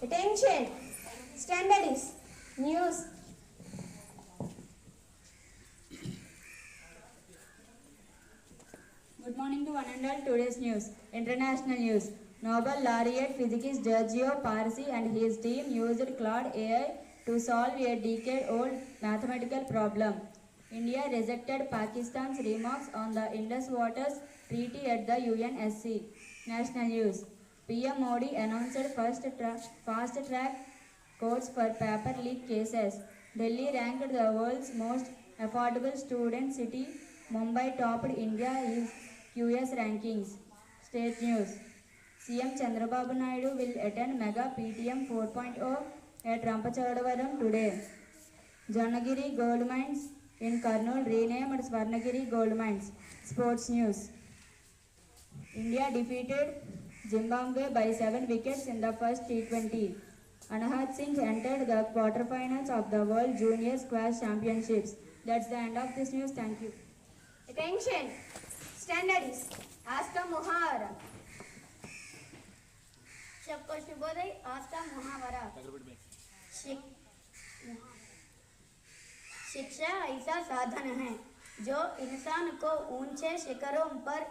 Attention! Standard is news. Good morning to one and all. Today's news. International news. Nobel laureate physicist Giorgio Parisi and his team used Claude AI to solve a decade-old mathematical problem. India rejected Pakistan's remarks on the Indus Waters Treaty at the UNSC. National news. PM Modi announced fast track courts for paper leak cases. Delhi ranked the world's most affordable student city. Mumbai topped India's QS rankings. State news. CM Chandrababu Naidu will attend Mega PTM 4.0 at Rampachadavaram today. Janagiri Gold Mines in Kurnool renamed Swarnagiri Gold Mines. Sports news. India defeated Zimbabwe by 7 wickets in the first T20. Anahat Singh entered the quarterfinals of the World Junior Squash Championships. That's the end of this news. Thank you. Attention. Standard is आज का मुहावरा. सबको शुभोदय. आज का मुहावरा. शिक्षा ऐसा साधन है जो इंसान को ऊंचे शिखरों पर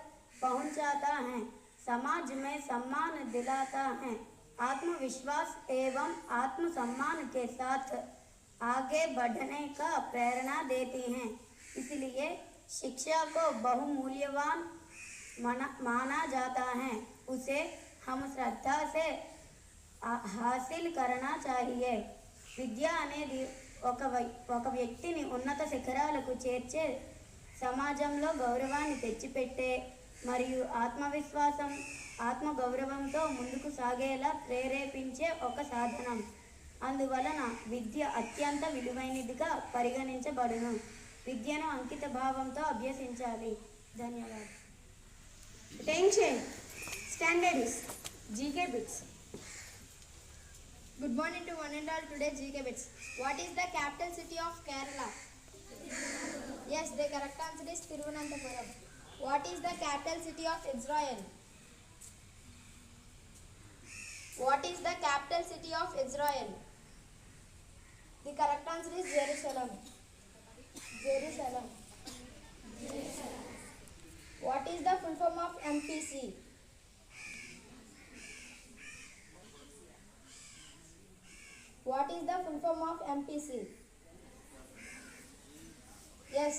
पहुंचाता है, समाज में सम्मान दिलाता है, आत्मविश्वास एवं आत्मसम्मान के साथ आगे बढ़ने का प्रेरणा देती हैं। इसलिए शिक्षा को बहुमूल्यवान माना जाता है। उसे हम श्रद्धा से हासिल करना चाहिए। విద్య అనేది ఒక వ్యక్తిని ఉన్నత శిఖరాలకు చేర్చే, సమాజంలో గౌరవాన్ని తెచ్చిపెట్టే మరియు ఆత్మవిశ్వాసం ఆత్మగౌరవంతో ముందుకు సాగేలా ప్రేరేపించే ఒక సాధనం. అందువలన విద్య అత్యంత విలువైనదిగా పరిగణించబడును. విద్యను అంకిత భావంతో అభ్యసించాలి. ధన్యవాదాలు. Attention. Standard is GK Bits. Good morning to one and all. Today GK Bits. What is the capital city of Kerala? Yes, the correct answer is Thiruvananthapuram. What is the capital city of Israel? What is the capital city of Israel? The correct answer is Jerusalem. Jerusalem. What is the full form of MPC? What is the full form of MPC? Yes,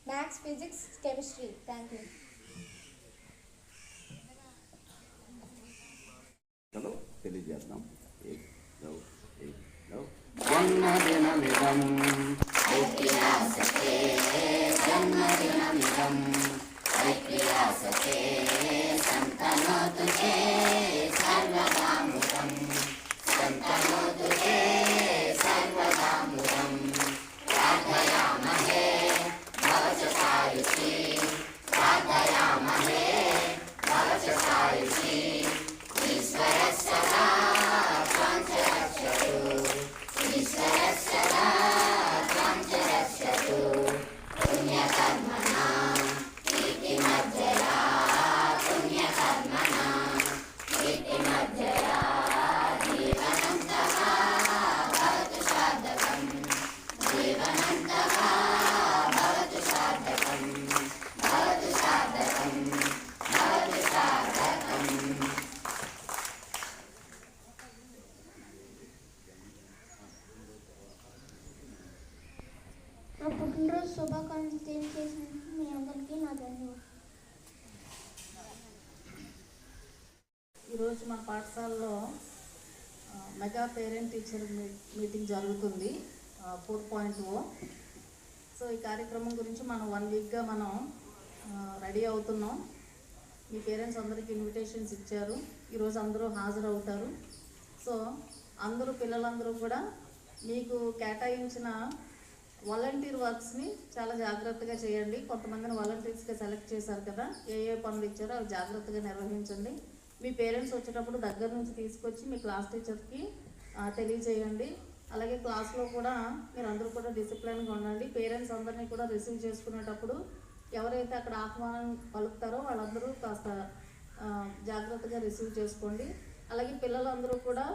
Maths, Physics, Chemistry. Thank you. चलो తెలియజేద్దాం. జన్మదినమిదం జన్మదినమిదం సంతనోతు సర్వదాముదం సంతనోతు సర్వదాముదం ప్రార్థయామహే భవచసాయుషి ప్రార్థయామహే భవచసాయుషి ఈశ్వర సదా త్వాంచరక్షతు ఈశ్వర సదా త్వాంచరక్షతు పుణ్యకర్మణా కీర్తిమజ్జయా పుణ్యకర్మణా కీర్తిమజ్జయా జీవనంతః భవతు సాధకం జీవనంతః భవతు సాధకం భవతు సాధకం భవతు సాధకం. నా పుట్టినరోజు శుభాకాంక్షలు తెలియజేసినందుకు మీ అందరికీ నా ధన్యవాదాలు. ఈరోజు మా పాఠశాలలో మెగా పేరెంట్ టీచర్ మీటింగ్ జరుగుతుంది 4.0. సో ఈ కార్యక్రమం గురించి మనం 1 వీక్గా మనం రెడీ అవుతున్నాం. మీ పేరెంట్స్ అందరికీ ఇన్విటేషన్స్ ఇచ్చారు. ఈరోజు అందరూ హాజరవుతారు. సో అందరూ పిల్లలందరూ కూడా మీకు కేటాయించిన వాలంటీర్ వర్క్స్ని చాలా జాగ్రత్తగా చేయండి. కొంతమందిని వాలంటీర్స్గా సెలెక్ట్ చేశారు కదా, ఏ పనులు ఇచ్చారో అవి జాగ్రత్తగా నిర్వహించండి. మీ పేరెంట్స్ వచ్చేటప్పుడు దగ్గర నుంచి తీసుకొచ్చి మీ క్లాస్ టీచర్కి తెలియజేయండి. అలాగే క్లాస్లో కూడా మీరు అందరూ కూడా డిసిప్లిన్గా ఉండండి. పేరెంట్స్ అందరినీ కూడా రిసీవ్ చేసుకునేటప్పుడు ఎవరైతే అక్కడ ఆహ్వానం పలుకుతారో వాళ్ళందరూ కాస్త జాగ్రత్తగా రిసీవ్ చేసుకోండి. అలాగే పిల్లలందరూ కూడా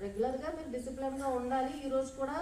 రెగ్యులర్గా మీరు డిసిప్లిన్గా ఉండాలి. ఈరోజు కూడా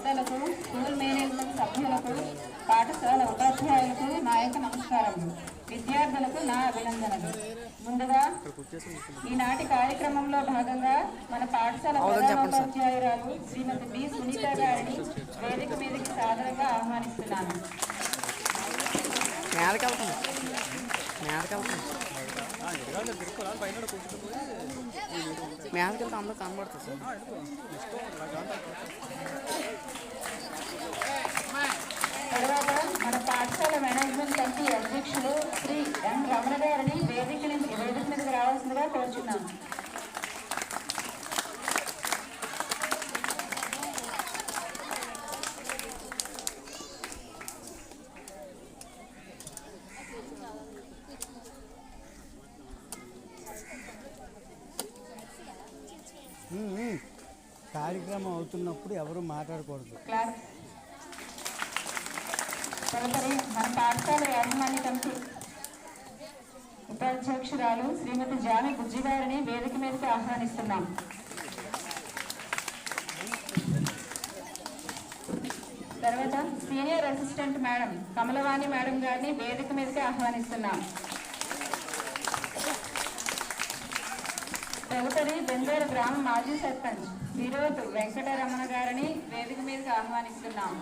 పెద్దలకు, స్కూల్ మేనేజ్మెంట్ సభ్యులకు, పాఠశాల ఉపాధ్యాయులకు నా యొక్క నమస్కారములు. విద్యార్థులకు నా అభినందనలు. ముందుగా ఈనాటి కార్యక్రమంలో భాగంగా మన పాఠశాల ప్రధానోపాధ్యాయురాలు శ్రీమతి బి సునీత గారిని వేదిక మీదకి సాదరంగా ఆహ్వానిస్తున్నాను. తర్వాత మన పాఠశాల మేనేజ్మెంట్ కమిటీ అధ్యక్షులు శ్రీ ఎన్ రమణ గారిని వేదిక మీదకి రావాల్సిందిగా కోరుచున్నాను. కార్యక్రమం అవుతున్నప్పుడు ఎవరు మాట్లాడకూడదు. తదుపరి మన పాఠశాల యాజమాన్య కమిటీ ఉపాధ్యక్షురాలు శ్రీమతి జామి బుజ్జి గారిని వేదిక మీదకి ఆహ్వానిస్తున్నాం. తర్వాత సీనియర్ అసిస్టెంట్ మేడం కమలవాణి మేడం గారిని వేదిక మీదకి ఆహ్వానిస్తున్నాం. తదుపరి బెందూరు గ్రామ మాజీ సర్పంచ్ విరోధు వెంకటరమణ గారిని వేదిక మీదకి ఆహ్వానిస్తున్నాం.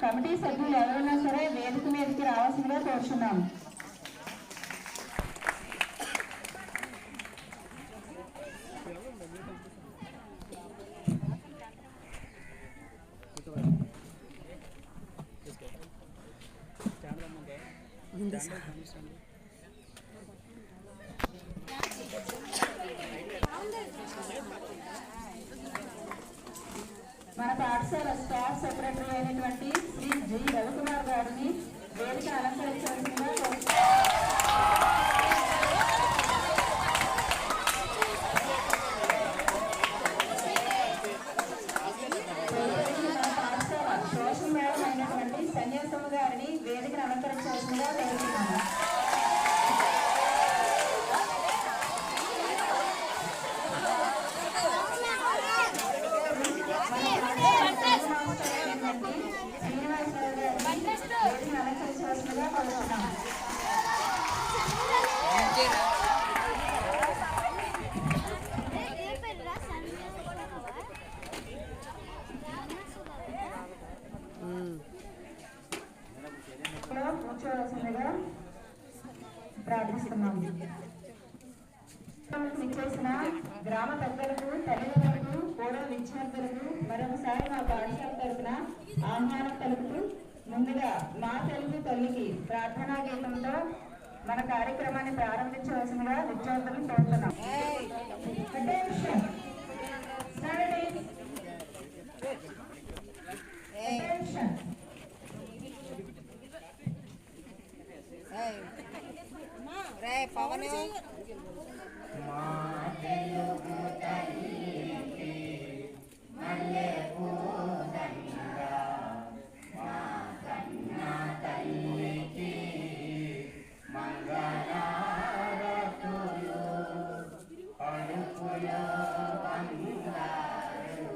కమిటీ సభ్యులు ఎవరైనా సరే వేదిక మీదకి రావాల్సిందిగా కోరుచున్నాం. మన పాఠశాల స్టాఫ్ సెక్రటరీ అయినటువంటి శ్రీ జి రవికుమార్ గారిని వేదిక అలంకరించాల్సిందిగా కోరుతున్నాం. సోషల్ మేడం అయినటువంటి సన్యాసమ్మ గారిని వేదికను అలంకరించాల్సిందిగా కోరుతున్నాము. శ్రీనివాసరావు గారిని వేదికను అలంకరించాల్సిందిగా కోరుతున్నాము. కూర్చోవలసిందిగా ప్రార్థిస్తున్నాము. చేసిన గ్రామ పెద్దలకు, తల్లిదండ్రులకు, పూర్వ విద్యార్థులకు మరొకసారి మా పాఠశాల తరఫున ఆహ్వానం తెలుపుతూ ముందుగా మా తెలుగు తల్లికి ప్రార్థనా గీతంతో మన కార్యక్రమాన్ని ప్రారంభించవలసిందిగా విద్యార్థులను కోరుతున్నాం. పవన్ మంగళారతులు అడుపులో బంగారు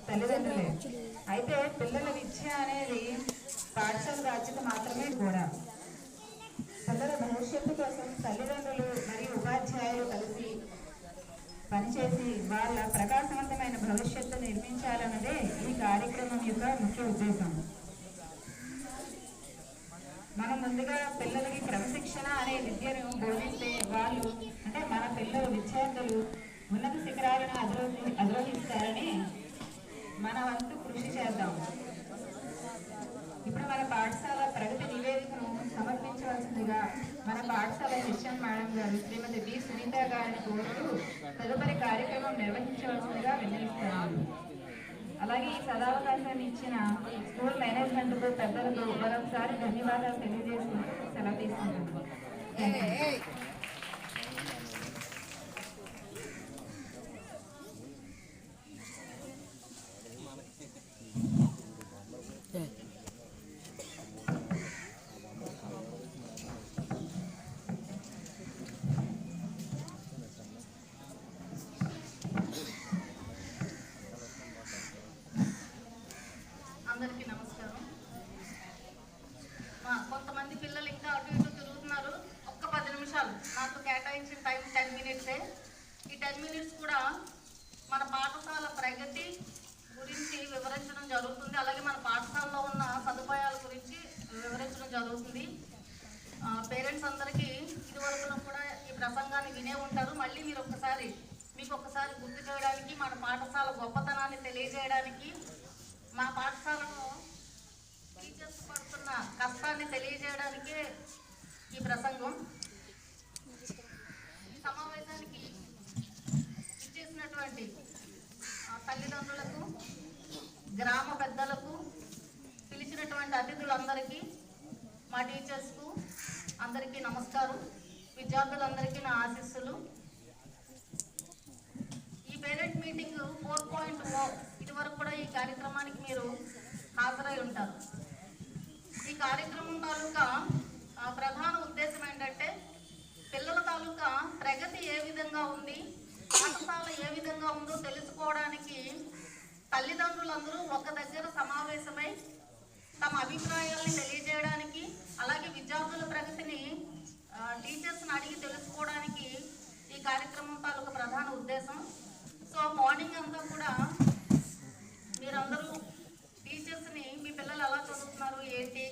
తల్లిదండ్రులే. అయితే పిల్లల విద్య అనేది పాఠశాల బాధ్యత మాత్రమే కూడా. పిల్లల భవిష్యత్తు కోసం తల్లిదండ్రులు మరియు ఉపాధ్యాయులు కలిసి పనిచేసి వాళ్ళ ప్రకాశవంతమైన భవిష్యత్తు నిర్మించాలన్నదే ఈ కార్యక్రమం యొక్క ముఖ్య ఉద్దేశం. మనం ముందుగా పిల్లలకి క్రమశిక్షణ అనే విద్యను బోధిస్తే వాళ్ళు అంటే మన పిల్లలు విద్యార్థులు ఉన్నత శిఖరాలను అధిరోహిస్తారని మన వంతు కృషి చేద్దాం. ఇప్పుడు మన పాఠశాల ప్రగతి నివేదికను సమర్పించవలసిందిగా మన పాఠశాల హెచ్ఎం మేడం గారు శ్రీమతి బి సునీత గారిని కోరుతూ తదుపరి కార్యక్రమం నిర్వహించవలసిందిగా విన్నవిస్తున్నారు. అలాగే ఈ సదావకాశాన్ని ఇచ్చిన స్కూల్ మేనేజ్మెంట్కు పెద్దలకు మరొకసారి ధన్యవాదాలు తెలియజేసుకుంటూ సెలవు తీసుకుంటున్నాను. అందరికీ నమస్కారం. కొంతమంది పిల్లలు ఇంకా అటు ఇటు తిరుగుతున్నారు. ఒక్క 10 నిమిషాలు నాకు కేటాయించిన టైం 10 మినిట్సే. ఈ 10 మినిట్స్ కూడా మన పాఠశాల ప్రగతి గురించి వివరించడం జరుగుతుంది. అలాగే మన పాఠశాలలో ఉన్న సదుపాయాల గురించి వివరించడం జరుగుతుంది. పేరెంట్స్ అందరికీ ఇదివరకున కూడా ఈ ప్రసంగాన్ని వినే ఉంటారు. మళ్ళీ మీకు ఒక్కసారి గుర్తు చేయడానికి, మన పాఠశాల గొప్పతనాన్ని తెలియజేయడానికి, మా పాఠశాలలో టీచర్స్ పడుతున్న కష్టాన్ని తెలియజేయడానికే ఈ ప్రసంగం. ఈ సమావేశానికి ఇచ్చేసినటువంటి తల్లిదండ్రులకు, గ్రామ పెద్దలకు, పిలిచినటువంటి అతిథులందరికీ, మా టీచర్స్కు అందరికీ నమస్కారం. విద్యార్థులందరికీ నా ఆశీస్సులు. ఈ పేరెంట్ మీటింగ్ 4.0 ఇదివరకు కూడా ఈ కార్యక్రమానికి మీరు హాజరై ఉంటారు. ఈ కార్యక్రమం తాలూకా ప్రధాన ఉద్దేశం ఏంటంటే పిల్లల తాలూకా ప్రగతి ఏ విధంగా ఉంది, పాఠశాల ఏ విధంగా ఉందో తెలుసుకోవడానికి తల్లిదండ్రులందరూ ఒక దగ్గర సమావేశమై తమ అభిప్రాయాల్ని తెలియజేయడానికి, అలాగే విద్యార్థుల ప్రగతిని టీచర్స్ని అడిగి తెలుసుకోవడానికి ఈ కార్యక్రమం తాలూకు ప్రధాన ఉద్దేశం. సో మార్నింగ్ అంతా కూడా మీరందరూ టీచర్స్ని మీ పిల్లలు ఎలా చదువుతున్నారు ఏంటి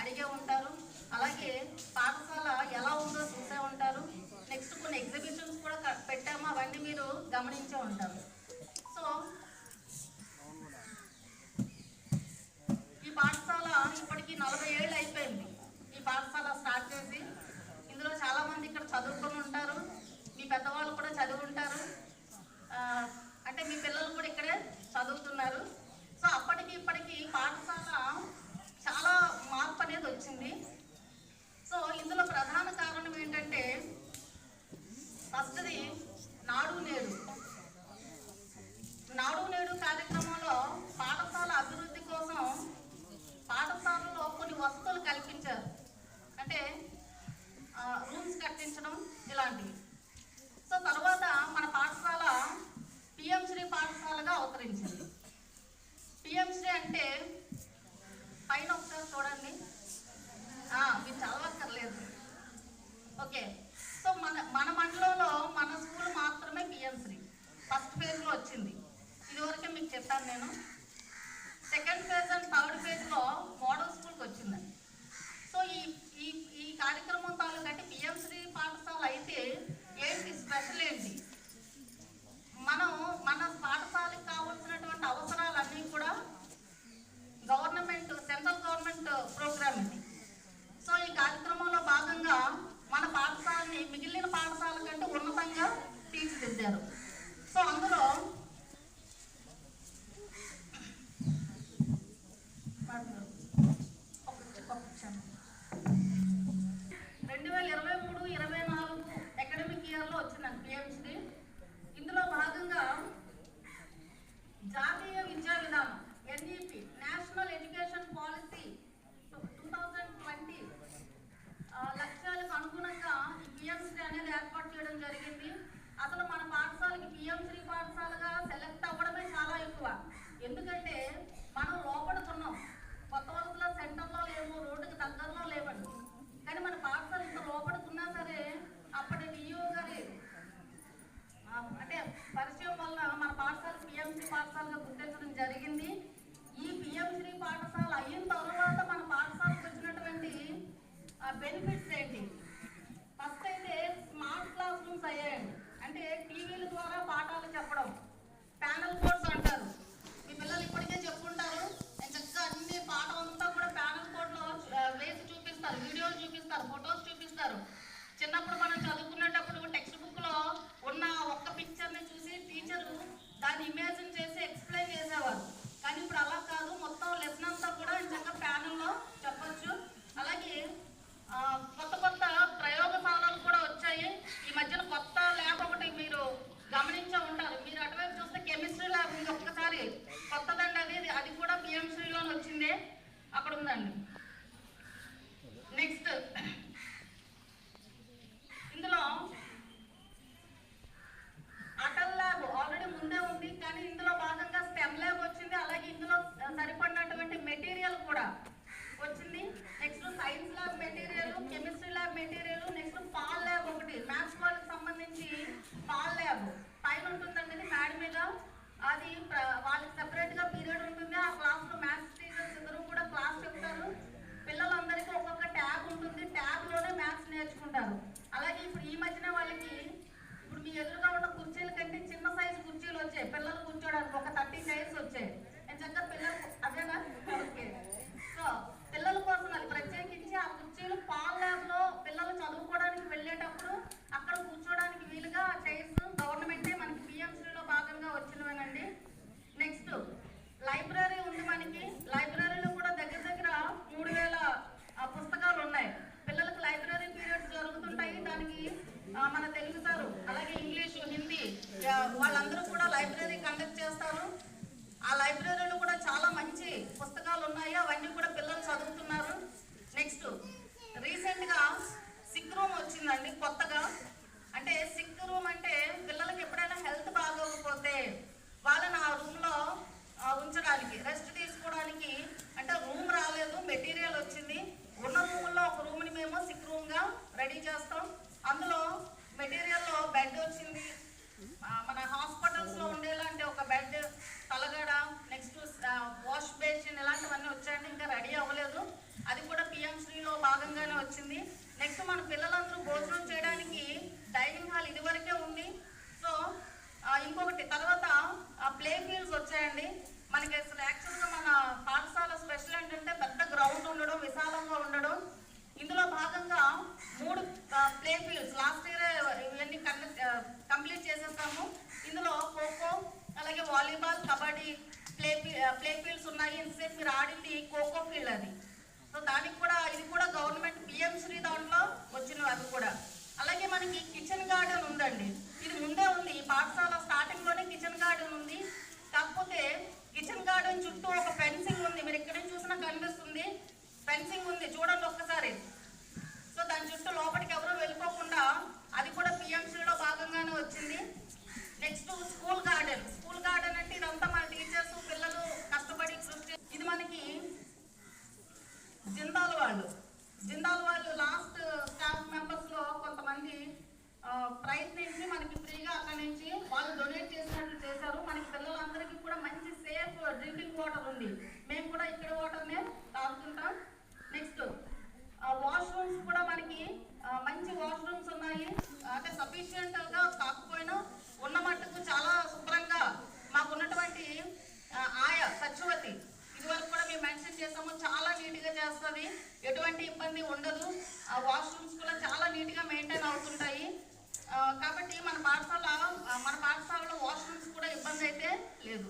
అడిగే ఉంటారు. అలాగే పాఠశాల ఎలా ఉందో చూసే ఉంటారు. నెక్స్ట్ కొన్ని ఎగ్జిబిషన్స్ కూడా పెట్టాము, అవన్నీ మీరు గమనించే ఉంటారు. సో ఈ పాఠశాల ఇప్పటికి 40 ఏళ్ళు అయిపోయింది. ఈ పాఠశాల స్టార్ట్ చేసి ఇందులో చాలామంది ఇక్కడ చదువుకొని ఉంటారు, మీ పెద్దవాళ్ళు కూడా చదివి ఉంటారు, అంటే మీ పిల్లలు కూడా ఇక్కడే చదువుతున్నారు. సో అప్పటికి ఇప్పటికి పాఠశాల చాలా మార్పు అనేది వచ్చింది. సో ఇందులో ప్రధాన కారణం ఏంటంటే ఫస్ట్ది నాడు నేడు. నాడు నేడు కార్యక్రమంలో పాఠశాల అభివృద్ధి కోసం పాఠశాలలో కొన్ని వసతులు కల్పించారు. అంటే రూమ్స్ కట్టించడం ఇలాంటివి. సో తర్వాత మన పాఠశాల పిఎం శ్రీ పాఠశాలగా అవతరించింది. పిఎం శ్రీ అంటే పైన ఒకసారి చూడండి, మీరు చదవక్కర్లేదు. ఓకే, సో మన మండలంలో మన స్కూల్ మాత్రమే పిఎం శ్రీ ఫస్ట్ ఫేజ్లో వచ్చింది. ఇదివరకే మీకు చెప్పాను నేను. సెకండ్ ఫేజ్ అండ్ థర్డ్ ఫేజ్లో మోడల్ స్కూల్కి వచ్చిందండి. సో ఈ కార్యక్రమం తాలూకు అంటే పిఎం శ్రీ పాఠశాల అయితే ఏంటి స్పెషల్ ఏంటి, మన పాఠశాలకు కావాల్సినటువంటి అవసరాలన్నీ కూడా సెంట్రల్ గవర్నమెంట్ ప్రోగ్రామ్ ఇది. సో ఈ కార్యక్రమంలో భాగంగా మన పాఠశాలని మిగిలిన పాఠశాల కంటే ఉన్నతంగా తీర్చిదిద్దారు. సో అందులో 2023-24 అకాడమిక్ ఇయర్లో వచ్చిందండి పిఎంశ్రీ. ఇందులో భాగంగా జాతీయ విద్యా విధానం ఎన్ఈపి నేషనల్ ఎడ్యుకేషన్ పాలసీ 2020 లక్ష్యాలకు అనుగుణంగా ఈ పిఎంశ్రీ అనేది ఏర్పాటు చేయడం జరిగింది. అసలు మన పాఠశాలకి పిఎంశ్రీ పాఠశాలగా సెలెక్ట్ అవ్వడమే చాలా ఎక్కువ. ఎందుకంటే మనం లోపడుతున్నాం, కొత్త వలసలో సెంటర్లో లేవు, రోడ్డుకి దగ్గరలో లేవండి. కానీ మన పాఠశాల ఇంత లోపడుతున్నా సరే అప్పటి డిఓ గారి అంటే పరిచయం వల్ల మన పాఠశాల పిఎంశ్రీ పాఠశాలగా గుర్తించడం జరిగింది. ఈ పిఎంశ్రీ పాఠశాల అయిన తర్వాత మన పాఠశాలకు వచ్చినటువంటి బెనిఫిట్స్ ఏంటి? ఫస్ట్ అయితే స్మార్ట్ క్లాస్ రూమ్స్ అయ్యాయండి. అంటే టీవీల ద్వారా పాఠాలు చెప్పడం, ప్యానల్ కోడ్స్ అంటారు. మీ పిల్లలు ఇప్పటికే చెప్పుకుంటారు. చక్కగా అన్ని పాఠం అంతా కూడా ప్యానల్ కోడ్లో వేసి చూపిస్తారు, వీడియోలు చూపిస్తారు, ఫొటోస్ చూపిస్తారు. చిన్నప్పుడు మనం చదువుకునేటప్పుడు టెక్స్ట్ బుక్లో ఉన్న ఒక్క పిక్చర్ని చూసి టీచరు దాన్ని ఇమాజిన్ చేసి ఎక్స్ప్లెయిన్ చేసేవారు. కానీ ఇప్పుడు అలా కాదు, మొత్తం లెసన్ అంతా కూడా చక్కగా ప్యానల్లో చెప్పచ్చు. అలాగే కొత్త కొత్త ప్రయోగశాలలు కూడా వచ్చాయి. ఈ మధ్యన కొత్త ల్యాబ్ ఒకటి మీరు గమనించే ఉంటారు. మీరు అటువైపు చూస్తే కెమిస్ట్రీ ల్యాబ్ ఉంది, ఒక్కసారి కొత్తదండి. అది కూడా పిఎంశ్రీలోనే వచ్చిందే, అక్కడ ఉందండి. నెక్స్ట్ ఇందులో అటల్ ల్యాబ్ ఆల్రెడీ ముందే ఉంది, కానీ ఇందులో భాగంగా స్టెమ్ ల్యాబ్ వచ్చింది. అలాగే ఇందులో సరిపడినటువంటి మెటీరియల్ కూడా వచ్చింది. Next science lab material, chemistry lab material, next పాల్ ల్యాబ్ ఒకటి మ్యాథ్స్ వాళ్ళకి సంబంధించి పాల్ ల్యాబ్ పైన ఉంటుందండి మేడ మీద. అది వాళ్ళకి సెపరేట్గా పీరియడ్ ఉంటుంది. ఆ క్లాస్లో మ్యాథ్స్ టీచర్స్ ఇద్దరు కూడా క్లాస్ చెప్తారు. పిల్లలందరికీ ఒక్కొక్క ట్యాబ్ ఉంటుంది, ట్యాబ్లోనే మ్యాథ్స్ నేర్చుకుంటారు. అలాగే ఇప్పుడు ఈ మధ్యన వాళ్ళకి ఇప్పుడు మీ ఎదురుగా ఉన్న కుర్చీల కంటే చిన్న సైజు కుర్చీలు వచ్చాయి పిల్లలు కూర్చోడానికి, ఒక 30 చైర్స్ వచ్చాయి. నేను చక్కగా పిల్లలు అదేనా ఓకే. సో పిల్లల కోసం అది ప్రత్యేకించి ఆ కుర్చీలు పాల్ ల్యాబ్లో పిల్లలు చదువుకోవడానికి వెళ్ళేటప్పుడు అక్కడ కూర్చోడానికి వీలుగా ఆ చైర్స్ గవర్నమెంటే మనకి పిఎంశ్రీలో భాగంగా వచ్చినవేనండి. నెక్స్ట్ లైబ్రరీ ఉంది మనకి. లైబ్రరీలో కూడా దగ్గర 3000 పుస్తకాలు ఉన్నాయి. పిల్లలకు లైబ్రరీ పీరియడ్స్ జరుగుతుంటాయి. దానికి మన తెలుగు సారు అలాగే ఇంగ్లీషు, హిందీ వాళ్ళందరూ కూడా లైబ్రరీ కండక్ట్ చేస్తారు. ఆ లైబ్రరీలో కూడా చాలా మంచి పుస్తకాలు ఉన్నాయి, అవన్నీ కూడా పిల్లలు చదువుతున్నారు. నెక్స్ట్ రీసెంట్గా సిక్ రూమ్ వచ్చిందండి కొత్తగా. అంటే సిక్ రూమ్ అంటే పిల్లలకి ఎప్పుడైనా హెల్త్ బాగోకపోతే వాళ్ళని ఆ రూమ్లో రెస్ట్ తీసుకోవడానికి అంటే రూమ్ రాలేదు, మెటీరియల్ వచ్చింది. ఉన్న రూముల్లో ఒక రూమ్ని మేము సిక్ రూమ్గా రెడీ చేస్తాం. అందులో మెటీరియల్లో బెడ్ వచ్చింది, మన హాస్పిటల్స్లో ఉండేలాంటి ఒక బెడ్, తలగడ, నెక్స్ట్ వాష్ బేసిన్ ఇలాంటివన్నీ వచ్చాయండి. ఇంకా రెడీ అవ్వలేదు, అది కూడా పిఎంశ్రీలో భాగంగానే వచ్చింది. నెక్స్ట్ మన పిల్లలందరూ భోజనం చేయడానికి డైనింగ్ హాల్ ఇదివరకే ఉంది. సో ఇంకొకటి తర్వాత ప్లే ఫీల్డ్స్ వచ్చాయండి. మనకి అసలు యాక్చువల్గా మన పాఠశాల స్పెషల్ ఏంటంటే పెద్ద గ్రౌండ్ ఉండడం, విశాలంగా ఉండడం. ఇందులో భాగంగా 3 ప్లే ఫీల్డ్స్ లాస్ట్ ఇయర్ ఇవన్నీ కంప్లీట్ చేసేసాము. ఇందులో ఖోఖో, అలాగే వాలీబాల్, కబడ్డీ ప్లే ఫీల్డ్స్ ఉన్నాయి. ఇంతసేపు మీరు ఆడింది ఖోఖో ఫీల్డ్ అది. సో దానికి కూడా ఇది కూడా గవర్నమెంట్ పిఎంశ్రీ దాంట్లో వచ్చినవి అవి కూడా. అలాగే మనకి కిచెన్ గార్డెన్ ఉందండి, ఇది ముందే ఉంది. ఈ పాఠశాల స్టార్టింగ్లోనే కిచెన్ గార్డెన్ ఉంది. కాకపోతే కిచెన్ గార్డెన్ చుట్టూ ఒక ఫెన్సింగ్ ఉంది, మీరు ఎక్కడి నుంచి చూసినా కనిపిస్తుంది, ఫెన్సింగ్ ఉంది చూడండి ఒక్కసారి. సో దాని చుట్టూ లోపలికి ఎవరు వెళ్ళిపోకుండా అది కూడా పిఎంశ్రీలో భాగంగానే వచ్చింది. నెక్స్ట్ స్కూల్ గార్డెన్ అంటే ఇదంతా మన టీచర్స్ పిల్లలు కష్టపడి సృష్టి. ఇది మనకి జిందాల్ వాళ్ళు లాస్ట్ స్టాఫ్ మెంబర్స్లో కొంతమంది ప్రయత్నించి మనకి ఫ్రీగా అక్కడి నుంచి వాళ్ళు డొనేట్ చేసినట్లు చేశారు. మనకి పిల్లలందరికీ కూడా మంచి సేఫ్ డ్రింకింగ్ వాటర్ ఉంది, మేము కూడా ఇక్కడ వాటర్నే తాగుతుంటాం. నెక్స్ట్ వాష్రూమ్స్ కూడా మనకి మంచి వాష్రూమ్స్ ఉన్నాయి. అంటే సఫిషియెంట్గా కాకపోయినా ఉన్న మట్టుకు చాలా శుభ్రంగా మాకు ఉన్నటువంటి ఆయా సత్యవతి ఇదివరకు కూడా మేము మెన్షన్ చేసాము, చాలా నీట్గా చేస్తుంది, ఎటువంటి ఇబ్బంది ఉండదు. ఆ వాష్రూమ్స్ కూడా చాలా నీట్గా మెయింటైన్ అవుతుంటాయి. కాబట్టి మన పాఠశాలలో వాష్రూమ్స్ కూడా ఇబ్బంది అయితే లేదు.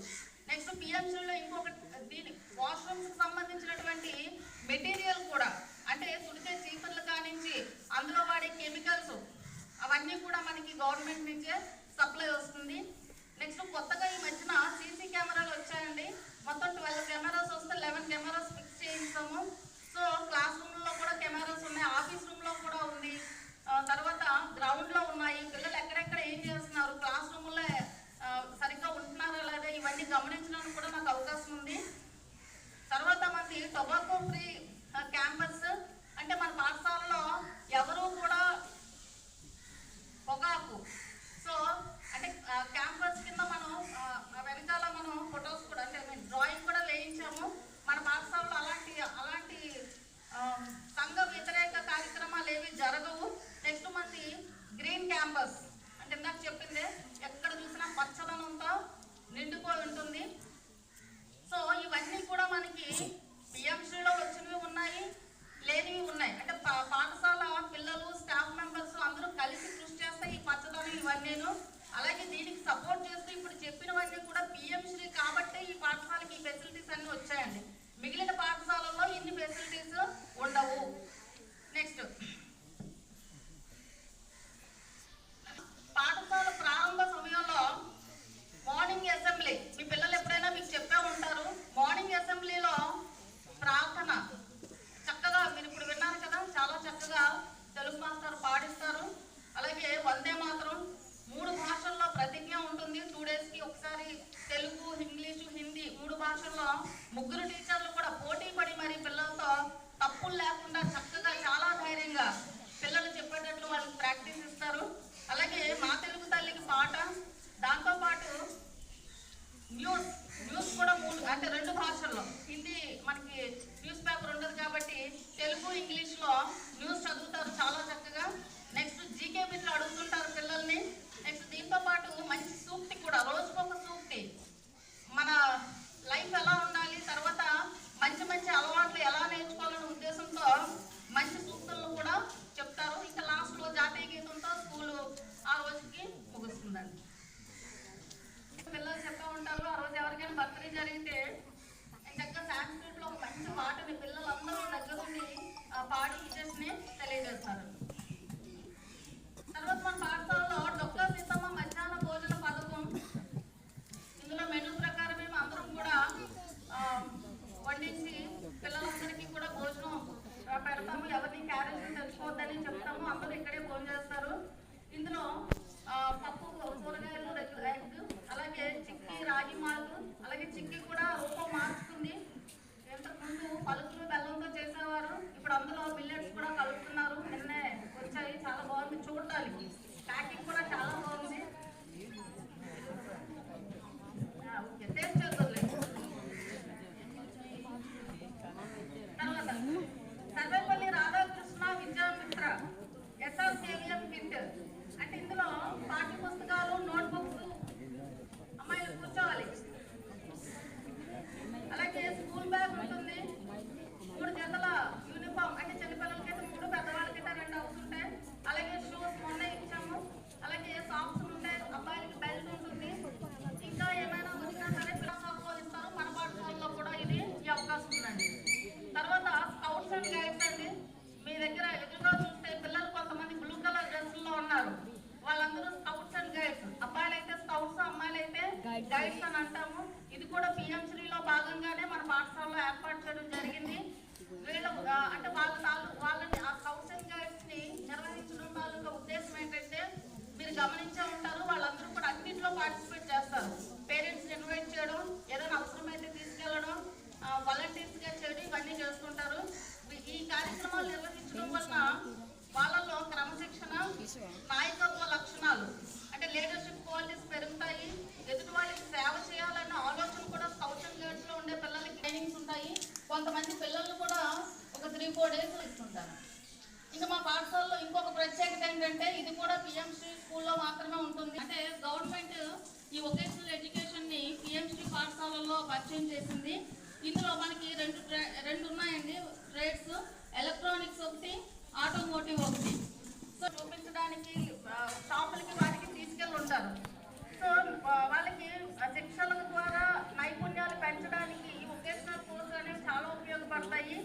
నెక్స్ట్ పిఎంసీలో ఇంకొకటి దీని వాష్రూమ్స్కి సంబంధించినటువంటి మెటీరియల్ కూడా అంటే తుడిచే చీపుర్లు కానించి అందులో వాడే కెమికల్స్ అవన్నీ కూడా మనకి గవర్నమెంట్ నుంచే సప్లై వస్తుంది. నెక్స్ట్ కొత్తగా ఈ మధ్యన సీసీ కెమెరాలు వచ్చాయండి. మొత్తం 12 కెమెరాస్ వస్తే 11 కెమెరాస్ ఫిక్స్ చేయించాము. సో క్లాస్ రూమ్లో కూడా కెమెరాస్ ఉన్నాయి, ఆఫీస్ రూమ్లో కూడా ఉంది, తర్వాత గ్రౌండ్లో ఉన్నాయి. పిల్లలు ఎక్కడెక్కడ ఏం చేస్తున్నారు, క్లాస్ రూమ్లో సరిగ్గా ఉంటున్నారా లేదా ఇవన్నీ గమనించడానికి కూడా నాకు అవకాశం ఉంది. తర్వాత మనకి టొబాకో ఫ్రీ క్యాంపస్ అంటే మన పాఠశాలలో ఎవరు కూడా పొగాకు, సో అంటే క్యాంపస్ కింద మనం వెనకాల మనం ఫొటోస్ కూడా అంటే డ్రాయింగ్ కూడా వేయించాము. మన పాఠశాలలో అలాంటి సంఘ వ్యతిరేక కార్యక్రమాలు ఏవి జరగవు. నెక్స్ట్ మనది గ్రీన్ క్యాంపస్ అంటే ఇందాక చెప్పిందే ఎక్కడ చూసినా పచ్చదనంతో నిండిపోయి ఉంటుంది. సో ఇవన్నీ కూడా మనకి పిఎంశ్రీలో వచ్చినవి ఉన్నాయి, లేనివి ఉన్నాయి. అంటే పాఠశాల పిల్లలు స్టాఫ్ మెంబర్స్ అందరూ కలిసి కృషి చేస్తే ఈ పచ్చదనం ఇవన్నీను. అలాగే దీనికి సపోర్ట్ చేస్తూ ఇప్పుడు చెప్పినవన్నీ కూడా పిఎంశ్రీ కాబట్టి ఈ పాఠశాలకి ఈ ఫెసిలిటీస్ అన్నీ వచ్చాయండి. మిగిలిన పాఠశాలల్లో ఇన్ని ఫెసిలిటీస్ ఉండవు. నెక్స్ట్ పాఠశాల ప్రారంభ సమయంలో మార్నింగ్ అసెంబ్లీ మీ పిల్లలు ఎప్పుడైనా మీకు చెప్పే ఉంటారు. మార్నింగ్ అసెంబ్లీలో ప్రార్థన చక్కగా మీరు ఇప్పుడు విన్నారు కదా, చాలా చక్కగా తెలుగు మాస్టర్ పాడిస్తారు. అలాగే వందే మాతరం 3 భాషల్లో ప్రతిజ్ఞ ఉంటుంది. 2 డేస్కి ఒకసారి తెలుగు, ఇంగ్లీషు, హిందీ 3 భాషల్లో 3 టీచర్లు కూడా పోటీ పడి మరి పిల్లలతో తప్పులు లేకుండా చక్కగా చాలా ధైర్యంగా పిల్లలు చెప్పేటట్లు వాళ్ళకి ప్రాక్టీస్ ఇస్తారు. అలాగే మా తెలుగు తల్లికి పాట, దాంతోపాటు న్యూస్ కూడా 3 అంటే 2 భాషల్లో. హిందీ మనకి న్యూస్ పేపర్ ఉండదు కాబట్టి తెలుగు, ఇంగ్లీష్లో న్యూస్ చదువుతారు చాలా చక్కగా. నెక్స్ట్ జీకే బిట్లు అడుగుతుంటారు పిల్లల్ని. నెక్స్ట్ దీంతో పాటు మంచి సూక్తి కూడా, రోజుకొక సూక్తి, మన లైఫ్ ఎలా ఉండాలి, తర్వాత మంచి మంచి అలవాట్లు ఎలా నేర్చుకోవాలనే ఉద్దేశంతో మంచి సూక్తులను కూడా చెప్తారు. ఇంకా లాస్ట్లో జాతీయ గీతంతో స్కూలు ఆ రోజుకి ముగుస్తుందండి. గైడ్స్ అని అంటాము. ఇది కూడా పిఎంశ్రీలో భాగంగానే మన పాఠశాలలో ఏర్పాటు చేయడం జరిగింది. వీళ్ళు అంటే వాళ్ళని ఆ స్కౌట్స్ అండ్ గైడ్స్ ని నిర్వహించడం తాలూకా ఉద్దేశం ఏంటంటే మీరు గమనించే ఉంటారు, వాళ్ళందరూ కూడా అన్నింటిలో పార్టిసిపేట్ చేస్తారు. పేరెంట్స్ ఇన్వైట్ చేయడం, ఏదైనా అవసరమైతే తీసుకెళ్లడం, వాలంటీర్స్ గా చేయడం, ఇవన్నీ చేస్తుంటారు. ఈ కార్యక్రమాలు నిర్వహించడం వలన వాళ్ళలో క్రమశిక్షణ, నాయకత్వ లక్షణాలు అంటే లీడర్షిప్ క్వాలిటీస్ పెరుగుతాయి. ఎదుటి వాళ్ళకి సేవ చేయాలన్న ఆలోచన కూడా స్కౌట్స్ అండ్ గైడ్స్ లో ఉండే పిల్లలకి ట్రైనింగ్స్ ఉంటాయి. కొంతమంది పిల్లలు కూడా ఒక 3-4 days ఇస్తుంటారు. ఇంకా మా పాఠశాలలో ఇంకొక ప్రత్యేకత ఏంటంటే ఇది కూడా పిఎంశ్రీ స్కూల్లో మాత్రమే ఉంటుంది. అంటే గవర్నమెంట్ ఈ వొకేషనల్ ఎడ్యుకేషన్ ని పిఎంశ్రీ పాఠశాలలో పరిచయం చేసింది. ఇందులో మనకి రెండు ఉన్నాయండి ట్రేడ్స్, ఎలక్ట్రానిక్స్ ఒకటి, ఆటోమోటివ్ ఒకటి. సో చూపించడానికి షాపులకి వాటికి తీసుకెళ్ళి ఉంటారు. సో వాళ్ళకి శిక్షణ ద్వారా నైపుణ్యాలు పెంచడానికి ఈ వొకేషనల్ కోర్సు అనేవి చాలా ఉపయోగపడతాయి.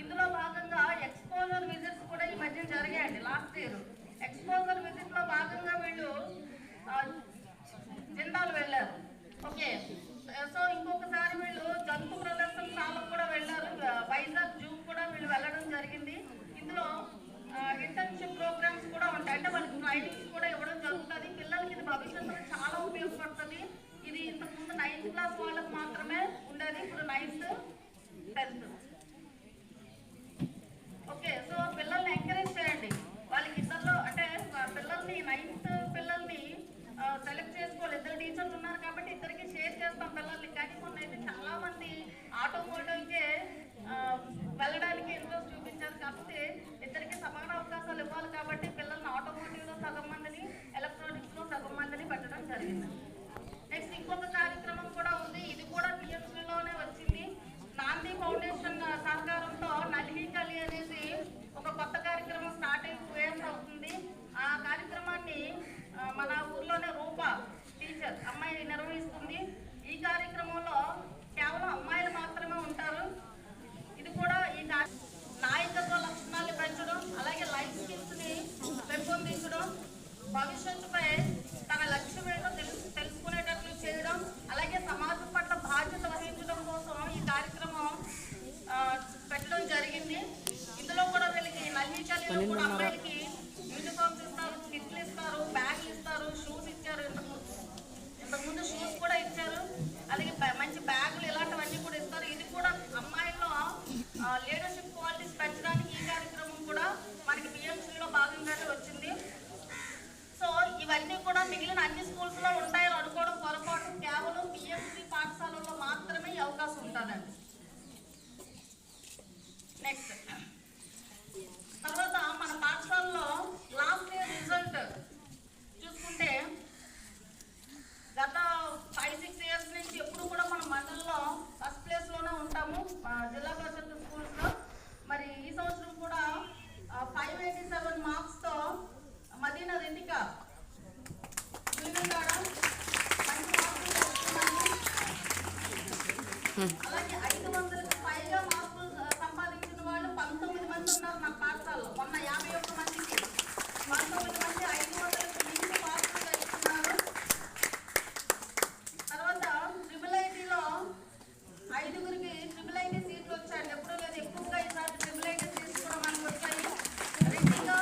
ఇందులో భాగంగా ఎక్స్పోజర్ విజిట్స్ కూడా ఈ మధ్య జరిగాయండి. లాస్ట్ ఇయర్ ఎక్స్పోజర్ విజిట్ లో భాగంగా వీళ్ళు జిందాల్ వెళ్ళారు. ఓకే, సో ఇంకొకసారి వీళ్ళు జంతు ప్రదర్శనశాలకు కూడా వెళ్ళారు. వైజాగ్ జూ కూడా వీళ్ళు వెళ్ళడం జరిగింది. ఇందులో ఇంటర్న్షిప్ ప్రోగ్రామ్స్ కూడా ఉంటాయి. అంటే వాళ్ళకి ట్రైనింగ్స్ కూడా ఇవ్వడం జరుగుతుంది. పిల్లలకి ఇది భవిష్యత్తులో చాలా ఉపయోగపడుతుంది. ఇది ఇంతకుముందు 9th క్లాస్ వాళ్ళకి మాత్రమే ఉండేది, ఇప్పుడు 9th 10th. ఓకే, సో పిల్లల్ని ఎంకరేజ్ చేయండి. వాళ్ళకి ఇద్దరు అంటే పిల్లల్ని 9th పిల్లల్ని సెలెక్ట్ చేసుకోవాలి. 2 టీచర్లు ఉన్నారు కాబట్టి ఇద్దరికి షేర్ చేస్తాం పిల్లల్ని. కానీ మొన్న అయితే చాలా మంది ఆటోమోటివ్కే వెళ్ళడానికి ఇంట్రెస్ట్ చూపించారు. కాకపోతే ఇద్దరికి సమాన అవకాశాలు ఇవ్వాలి కాబట్టి పిల్లల్ని ఆటోమోటివ్ లో సగం మందిని, ఎలక్ట్రానిక్స్ లో సగం మందిని పెట్టడం జరిగింది. నెక్స్ట్ ఇంకొక కార్యక్రమం కూడా ఉంది. ఇది కూడా పిఎంశ్రీలోనే వచ్చింది. నాంది ఫౌండేషన్ సహకారంతో నలిగి కలి అనేసి ఒక కొత్త కార్యక్రమం స్టార్ట్ అయ్యి 2 years అవుతుంది. ఆ కార్యక్రమాన్ని మన ఊర్లోనే రూప టీచర్ అమ్మాయి నిర్వహిస్తుంది. ఈ కార్యక్రమంలో కేవలం అమ్మాయిలు మాత్రమే ఉంటారు. ఇది కూడా ఈ నాయకత్వ లక్షణాలు పెంచడం, అలాగే లైఫ్ స్కిల్స్ ని పెంపొందించడం, భవిష్యత్తుపై తన లక్ష్యం ఏంటో తెలుసుకునేటట్లు చేయడం, అలాగే సమాజం పట్ల బాధ్యత వహించడం కోసం ఈ కార్యక్రమం పెట్టడం జరిగింది. ఇందులో కూడా వీళ్ళకి నల్లికల్లో కూడా అమ్మాయిలకి యూనిఫామ్స్ ఇస్తారు, కిట్లు ఇస్తారు, బ్యాగ్లు ఇస్తారు, షూస్ ఇచ్చారు. ఇంతకుముందు షూస్ కూడా ఇచ్చారు, అలాగే మంచి బ్యాగులు ఇలాంటివన్నీ కూడా ఇస్తారు. ఇది కూడా అమ్మాయిల్లో లీడర్షిప్ క్వాలిటీస్ పెంచడానికి ఈ కార్యక్రమం కూడా మనకి పిఎంశ్రీలో భాగంగానే వచ్చింది. సో ఇవన్నీ కూడా మిగిలిన అన్ని స్కూల్స్ లో ఉంటాయని అనుకోవడం పొరపాటు. కేవలం పిఎంశ్రీ పాఠశాలలో మాత్రమే ఈ అవకాశం ఉంటుందండి. నెక్స్ట్ తర్వాత మన పాఠశాలలో లాస్ట్ ఇయర్ రిజల్ట్ చూసుకుంటే గత 5-6 years నుంచి ఎప్పుడు కూడా మన మండలంలో ఫస్ట్ ప్లేస్ లోనే ఉంటాము జిల్లా పరిషత్ స్కూల్స్ లో. మరి ఈ సంవత్సరం కూడా 587 మార్క్స్ తో మదీనా రిండికా మంచి మార్కులు తెచ్చుకున్నాము. అలాగే 500కి పైగా మార్కులు సంపాదించిన వాళ్ళు 19 మంది ఉన్నారు మన పాఠశాలలో. మొన్న 51 మందికి 19 మంది 500కి మించి మార్కులు తెచ్చుకున్నారు. తర్వాత ట్రిపుల్-ఐటీలో 5గురికి ట్రిపుల్-ఐటీ సీట్లు వచ్చాయండి. ఎప్పుడూ లేదు, ఎక్కువగా ఈసారి ట్రిపుల్-ఐటీ సీట్లు కూడా మనకు వచ్చాయి. రిండిగా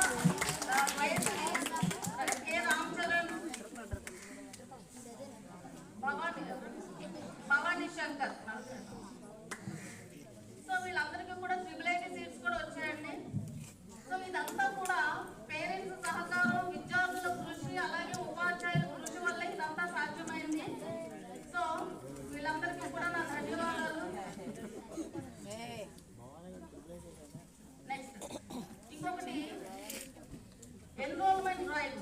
కే రామచరణ్, భవానీ శంకర్. సో వీళ్ళందరికీ కూడా ట్రిపుల్-ఐటీ సీట్స్ కూడా వచ్చాయండి. సో ఇదంతా కూడా పేరెంట్స్ సహకారం, విద్యార్థుల కృషి, అలాగే ఉపాధ్యాయుల కృషి వల్ల ఇదంతా సాధ్యమైంది. సో వీళ్ళందరికీ కూడా నా ధన్యవాదాలు. నెక్స్ట్ ఇంకొకటి ఎన్రోల్మెంట్ డ్రైవ్.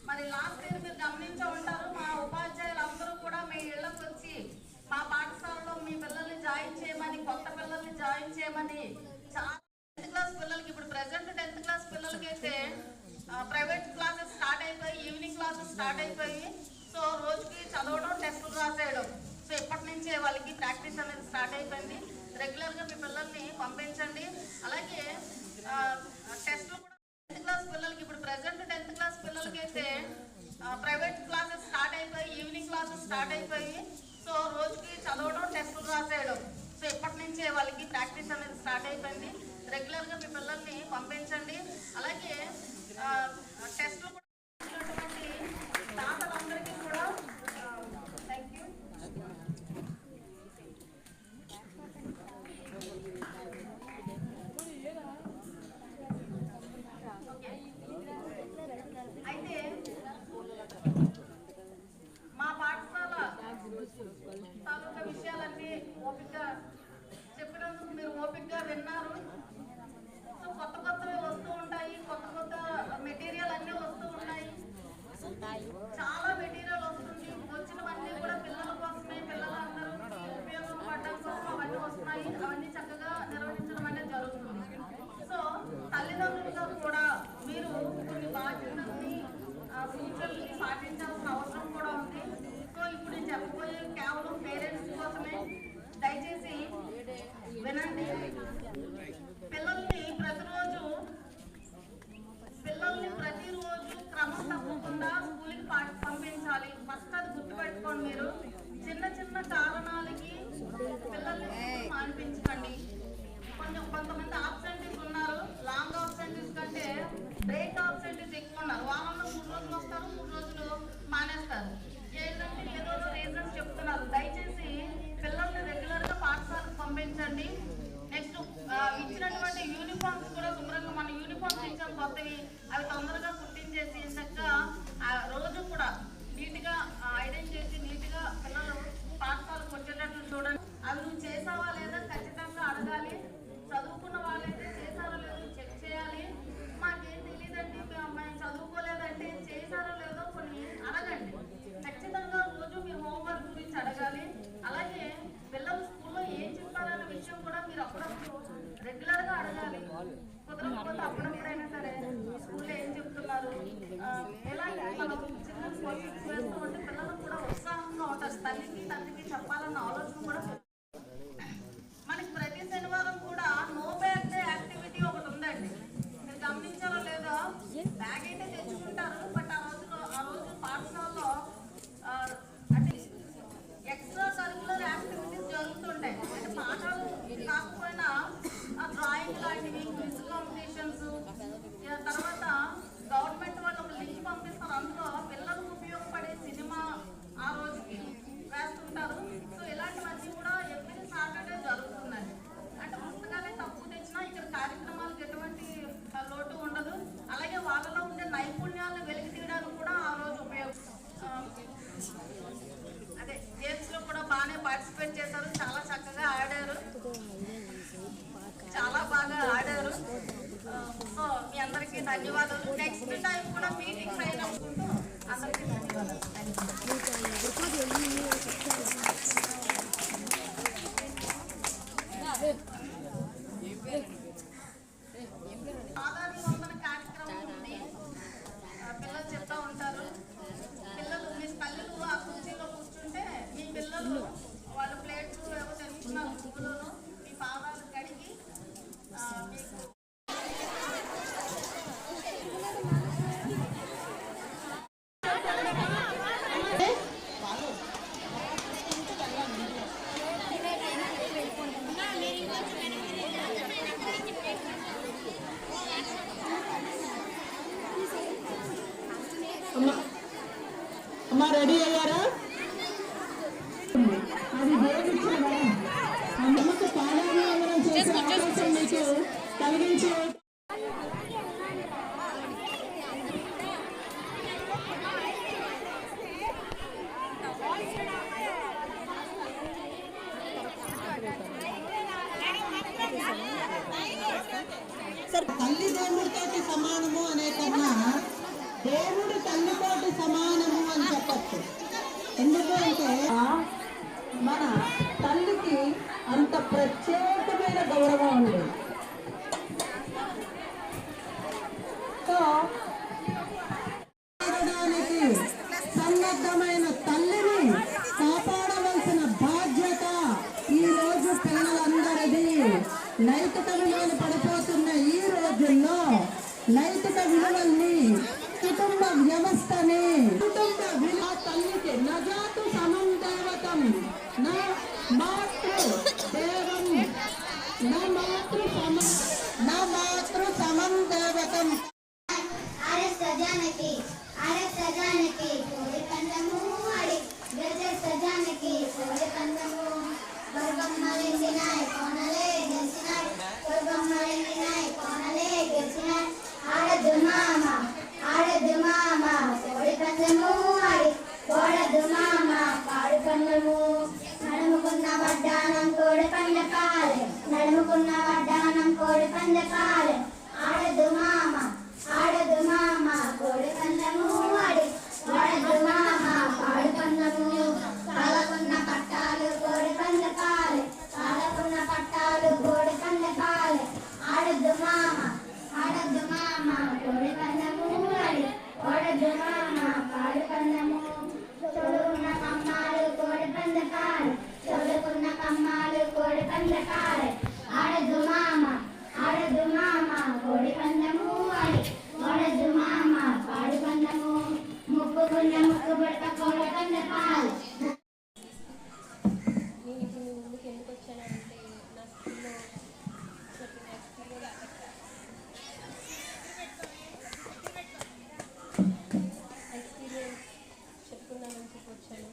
మరి లాస్ట్ ఇయర్ మీరు గమనించే ఉంటారు, మా ఉపాధ్యాయులు అందరూ కూడా మీ ఇళ్లకు వచ్చి మా పాఠశాలలో మీ పిల్లల్ని జాయిన్ చేయమని, కొత్త పిల్లల్ని జాయిన్ చేయమని చాలా 10th క్లాస్ పిల్లలకి, ఇప్పుడు ప్రెసెంట్ 10th క్లాస్ పిల్లలకి అయితే ప్రైవేట్ క్లాసెస్ స్టార్ట్ అయిపోయి, ఈవినింగ్ క్లాసెస్ స్టార్ట్ అయిపోయి. సో రోజుకి చదవడం, టెస్టులు రాసేయడం. సో ఇప్పటి నుంచే వాళ్ళకి ప్రాక్టీస్ అనేది స్టార్ట్ అయిపోయింది. రెగ్యులర్గా మీ పిల్లల్ని పంపించండి. అలాగే టెస్టులు కూడా 10th క్లాస్ పిల్లలకి, ఇప్పుడు ప్రెసెంట్ 10th క్లాస్ పిల్లలకి అయితే ప్రైవేట్ క్లాసెస్ స్టార్ట్ అయిపోయి, ఈవినింగ్ క్లాసెస్ స్టార్ట్ అయిపోయి, సో రోజుకి చదవడం, టెస్టులు రాసేయడం. సో ఇప్పటి నుంచే వాళ్ళకి ప్రాక్టీస్ అనేది స్టార్ట్ అయిపోయింది. రెగ్యులర్గా మీ పిల్లల్ని పంపించండి. అలాగే టెస్టులు కూడా తాతలందరికీ కూడా థ్యాంక్ యూ. అయితే మా పాఠశాల తాలూకా విషయాలన్నీ ఓపికగా చెప్పినందుకు మీరు ఓపికగా విన్నారు. సో కొత్త కొత్తవి వస్తూ ఉంటాయి, కొత్త కొత్త మెటీరియల్ అన్నీ వస్తూ ఉన్నాయి. చాలా మెటీరియల్ వస్తుంది. వచ్చినవన్నీ కూడా పిల్లల కోసమే, పిల్లలందరూ ఉపయోగపడడం కోసం అవన్నీ వస్తున్నాయి. అవన్నీ చక్కగా నిర్వహించడం అనేది జరుగుతుంది. సో తల్లిదండ్రులుగా కూడా మీరు కొన్ని బాధ్యతల్ని, సూచనల్ని పాటించాల్సిన అవసరం కూడా ఉంది. సో ఇప్పుడు నేను చెప్పబోయే కేవలం పేరెంట్స్ కోసమే. దయచేసి వినండి. పిల్లల్ని ప్రతిరోజు క్రమం తప్పకుండా స్కూల్కి పంపించాలి. ఫస్ట్ అది గుర్తుపెట్టుకోండి. మీరు చిన్న చిన్న కారణాలకి పిల్లల్ని మానిపించకండి. కొంతమంది ఆబ్సెంటీస్ ఉన్నారు. లాంగ్ ఆబ్సెంటీస్ కంటే బ్రేక్ ఆబ్సెంటీస్ ఎక్కువ ఉన్నారు. వారంలో 3 రోజులు వస్తారు, 3 రోజులు మానేస్తారు. ఏంటంటే ఏదో రీజన్స్ చెప్తున్నారు. దయచేసి పిల్లల్ని రెగ్యులర్గా పాఠశాలకు పంపించండి. నెక్స్ట్ ఇచ్చినటువంటి యూనిఫామ్స్ కూడా శుభ్రంగా, మన యూనిఫామ్స్ ఇచ్చాం కొత్తవి, అవి తొందరగా కుట్టించేసి చక్కగా రోజు కూడా నీట్గా ఐరన్ చేసి నీట్గా పిల్లలు పాఠశాలకు వచ్చేటట్లు చూడండి. అవి నువ్వు చేసావా లేదా ఖచ్చితంగా అడగాలి. చదువుకున్న వాళ్ళైతే చేశారో లేదో చెక్ చేయాలి. మాకేం తెలియదండి, మేము చదువుకోలేదంటే చేశారో లేదో కొన్ని అడగండి. ఖచ్చితంగా రోజు మీరు హోంవర్క్ గురించి అడగాలి. అలాగే పిల్లలు స్కూల్లో ఏం చెప్పారన్న విషయం కూడా మీరు అప్పుడప్పుడు రెగ్యులర్గా అడగాలి. కుదరకపోతే అప్పుడప్పుడైనా సరే స్కూల్లో ఏం చెప్తున్నారు, ఎలాంటి మనం చిన్న కోచింగ్ చేస్తూ ఉంటే పిల్లలకు కూడా ఉత్సాహంగా ఉంటారు. తల్లికి తండ్రికి చెప్పాలన్న ఆలోచన కూడా. మనకి ప్రతి శనివారం కూడా నో బ్యాగ్ డే యాక్టివిటీ ఒకటి ఉందండి. మీరు గమనించారో లేదో, బ్యాగ్ అయితే తెచ్చుకుంటారు, బట్ ఆ రోజు పాఠశాలలో అంటే ఎక్స్ట్రా కరికులర్ యాక్టివిటీస్ జరుగుతుంటాయి. అంటే పాఠాలు కాకపోయినా డ్రాయింగ్ లాంటివి, క్విజ్ కాంపిటీషన్స్, తర్వాత గవర్నమెంట్ వాళ్ళు ఒక లింక్ పంపిస్తారు. అందులో పిల్లలకు ఉపయోగపడే సినిమా ఆ రోజుకి వేస్తుంటారు. సో ఇలాంటివన్నీ కూడా ఎవ్రీ సాటర్డే జరుగుతున్నాయి. అంటే పుస్తకాలే తక్కువ తెచ్చినా ఇక్కడ కార్యక్రమాలకు ఎటువంటి లోటు ఉండదు. అలాగే వాళ్ళలో ఉండే నైపుణ్యాలను వెలికి తీయడానికి కూడా ఆ రోజు అదే గేమ్స్లో కూడా బాగానే పార్టిసిపేట్ చేశారు. చాలా చక్కగా ఆడారు, చాలా బాగా ఆడారు. సో మీ అందరికీ ధన్యవాదాలు. నెక్స్ట్ టైం కూడా మీటింగ్స్ అయినప్పుడు అందరికీ ధన్యవాదాలు. ఆదాని వందన కార్యక్రమం ఉంది. పిల్లలు చెప్తా ఉంటారు. పిల్లలు మీ తల్లులు ఆ కుర్చీలో కూర్చుంటే మీ పిల్లలు వాళ్ళ ప్లేట్స్ ఏవో తెచ్చుకున్నారు స్కూల్లోనూ మీ పాదాలు కడిగి మీకు అమ్మా రెడీ అయ్యారా? అది దేవుడిచ్చిన అమ్మకు పాదాభివందనం చేసే అవకాశం మీకు కలిగించే తల్లిదండ్రులతోటి సమానము అనే కన్నా దేవుడు తల్లితోటి సమానము అని చెప్పచ్చు. ఎందుకంటే మన తల్లికి అంత ప్రత్యేకమైన గౌరవం ఉంది. సో సన్నద్ధమైన తల్లిని కాపాడవలసిన బాధ్యత ఈ రోజు పిల్లలందరిది. నైతిక విలువలు పడిపోతున్న ఈ రోజుల్లో నైతిక విలువల్ని, కుటుంబ వ్యవస్థని దేవం నా మాతృ దేవం నా మాతృ సమం దేవతం. RS Janaki, Kodi Kandamu, Adi, Gajas Janaki, Kodi Kandamu, Vargamma Lindinai, Konale, Gelsinai, Vargamma Lindinai, Konale, Gelsinai, Adadumama, Kodi Kandamu, Adi, Kodadumama, Kodi Kandamu, Nadamukunna Vaddanam, Kodi Pandakale, Nadamukunna Vaddanam, Kodi Pandakale, Adadumama, Kodi Kandamu, Adi, Kodadumama, Kodi Kandamu, Kalakunna Pattalu, Kodi Pandakale, Kalakunna Pattalu, Kodi Pandakale, Adadumama, Kodi Kandamu, Adi, Kodadumama, Kodi Kandamu, Chodukunna Kammalu, Kodi Pandakale, Chodukunna Kammalu, Kodi Pandakale, Adadumama, Kodi Kandamu, Adi, Kodadumama, Kodi Kandamu, Mukkukunna Mukkubadka, Kodi Pandakale. నేను ఇప్పుడు మీ ముందుకు ఎందుకు వచ్చానంటే నా స్కూల్లో చెప్పిన experience చెప్పుకుందామని చెప్పి వచ్చాను.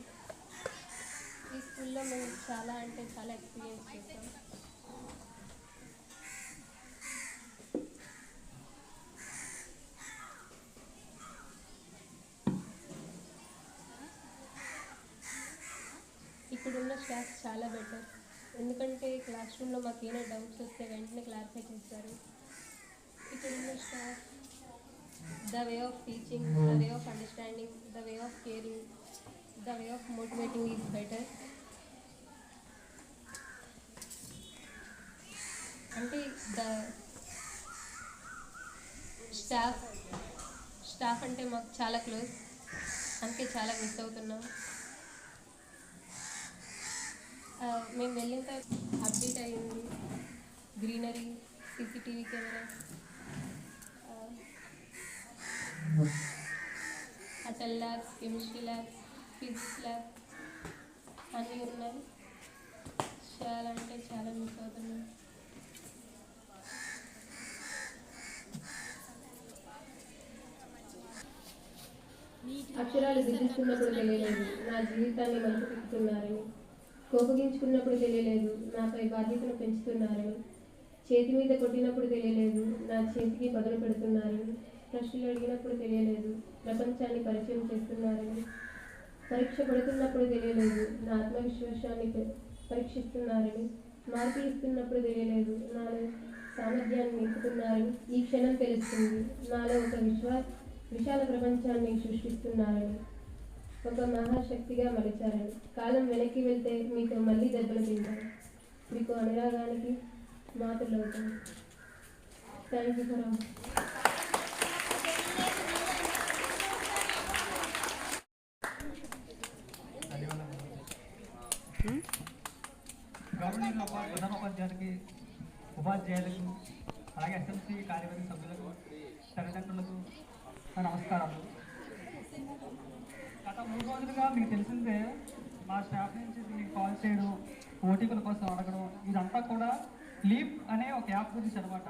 ఈ స్కూల్లో మేము చాలా ఎక్స్పీరియన్స్ చేసాం. ఇక్కడున్న స్టాఫ్ చాలా బెటర్, ఎందుకంటే క్లాస్ రూమ్లో మాకు ఏమైనా డౌట్స్ వస్తే వెంటనే క్లారిఫై చేస్తారు. ఇక్కడున్న staff the way of teaching, the way of understanding, the way of caring, the way of motivating is better. అంటే ద స్టాఫ్ అంటే మాకు చాలా క్లోజ్, అందుకే చాలా మిస్ అవుతున్నాం. మేము వెళ్ళిన తర్వాత అప్డేట్ అయ్యింది, greenery, CCTV cameras, Atal labs, chemistry labs, physics lab అన్నీ ఉన్నాయి. చాలా మిస్ అవుతున్నాం. అక్షరాలు దిద్దుకున్నప్పుడు తెలియలేదు నా జీవితాన్ని మలుపు తిప్పుతున్నారని, కోపగించుకున్నప్పుడు తెలియలేదు నాపై బాధ్యతను పెంచుతున్నారని, చేతి మీద కొట్టినప్పుడు తెలియలేదు నా చేతికి బదులు పెడుతున్నారని, ప్రశ్నలు అడిగినప్పుడు తెలియలేదు ప్రపంచాన్ని పరిచయం చేస్తున్నారని, పరీక్ష పడుతున్నప్పుడు తెలియలేదు నా ఆత్మవిశ్వాసాన్ని పరీక్షిస్తున్నారని, మార్కులు ఇస్తున్నప్పుడు తెలియలేదు నాలో సామర్థ్యాన్ని నింపుతున్నారని, ఈ క్షణం తెలుస్తుంది నాలో ఒక విశాల ప్రపంచాన్ని సృష్టిస్తున్నారని, ఒక మహాశక్తిగా మలిచారని. కాలం వెనక్కి వెళ్తే మీతో మళ్ళీ దెబ్బలు తింటాను, మీకు అనురాగానికి మాటలు అవుతాను. Thank you for all. Government ప్రధానోపాధ్యాయులకి, ఉపాధ్యాయులకు, అలాగే SMC కార్యవర్గ సభ్యులకు, తల్లిదండ్రులకు నమస్కారాలు. గత 3 రోజులుగా మీకు తెలిసిందే మా స్టాఫ్ నుంచి మీకు కాల్ చేయడం, ఓటీపీల కోసం అడగడం, ఇదంతా కూడా లీప్ అనే ఒక యాప్ గురించి అనమాట.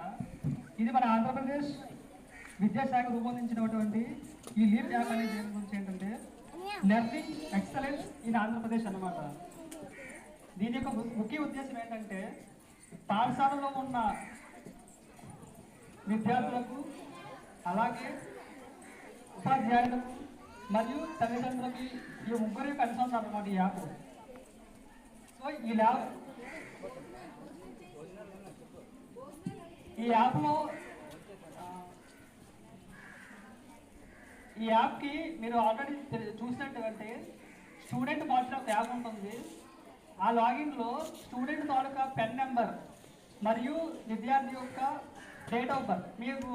ఇది మన ఆంధ్రప్రదేశ్ విద్యాశాఖ రూపొందించినటువంటి ఈ లీప్ యాప్ అనే దేని గురించి ఏంటంటే లెర్నింగ్ ఎక్సలెన్స్ ఇన్ ఆంధ్రప్రదేశ్ అనమాట. దీని యొక్క ముఖ్య ఉద్దేశం ఏంటంటే పాఠశాలలో ఉన్న విద్యార్థులకు, అలాగే ఉపాధ్యాయులకు మరియు తల్లిదండ్రులకి ఈ ముగ్గురు కలిసి ఉన్నారు అన్నమాట ఈ యాప్. సో ఈ యాప్కి మీరు ఆల్రెడీ చూసినట్టు స్టూడెంట్ మార్చిన ఒక యాప్ ఉంటుంది. ఆ లాగిన్లో స్టూడెంట్ తాలూకా పెన్ నెంబర్ మరియు విద్యార్థి యొక్క డేట్ ఆఫ్ బర్త్ మీరు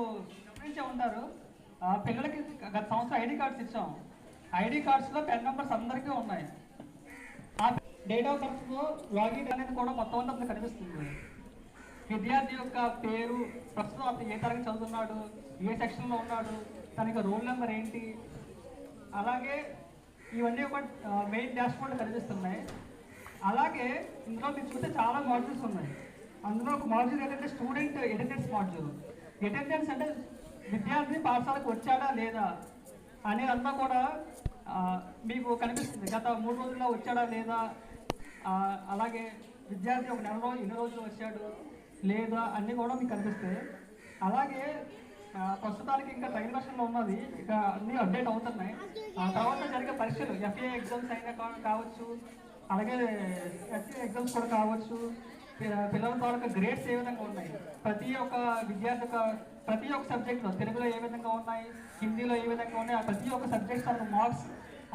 గమనించే ఉంటారు. పిల్లలకి గత సంవత్సరం ID కార్డ్స్ ఇచ్చాం. ID కార్డ్స్లో పెన్ నెంబర్స్ అందరికీ ఉన్నాయి. ఆ డేట్ ఆఫ్ బర్త్లో లాగిన్ అనేది కూడా మొత్తం అంతా అప్పుడు కనిపిస్తుంది. విద్యార్థి యొక్క పేరు, ప్రస్తుతం అతను ఏ తరగతి చదువుతున్నాడు, ఏ సెక్షన్లో ఉన్నాడు, తనకి రోల్ నెంబర్ ఏంటి, అలాగే ఇవన్నీ ఒక మెయిన్ డాష్ బోర్డ్ కనిపిస్తున్నాయి. అలాగే ఇందులో మీరు చూస్తే చాలా మాడ్యూల్స్ ఉన్నాయి. అందులో ఒక మాడ్యూల్ ఏంటంటే స్టూడెంట్ అటెండెన్స్ మాడ్యూల్. అటెండెన్స్ అంటే విద్యార్థి పాఠశాలకు వచ్చాడా లేదా అనేదంతా కూడా మీకు కనిపిస్తుంది. గత 3 రోజుల్లో వచ్చాడా లేదా, అలాగే విద్యార్థి ఒక నెల రోజు 2 రోజులు వచ్చాడు లేదా అన్నీ కూడా మీకు కనిపిస్తాయి. అలాగే ప్రస్తుతానికి ఇంకా ట్రయల్ వర్షన్లో ఉన్నది, ఇక అన్నీ అప్డేట్ అవుతున్నాయి. తర్వాత జరిగే పరీక్షలు FA ఎగ్జామ్స్ అయినా కావచ్చు, అలాగే SA ఎగ్జామ్స్ కూడా కావచ్చు. పిల్లల తాలూకా గ్రేడ్స్ ఏ విధంగా ఉన్నాయి, ప్రతి ఒక్క విద్యార్థి ప్రతి ఒక్క సబ్జెక్ట్లో తెలుగులో ఏ విధంగా ఉన్నాయి, హిందీలో ఏ విధంగా ఉన్నాయి, ప్రతి ఒక్క సబ్జెక్ట్ తాలూకా మార్క్స్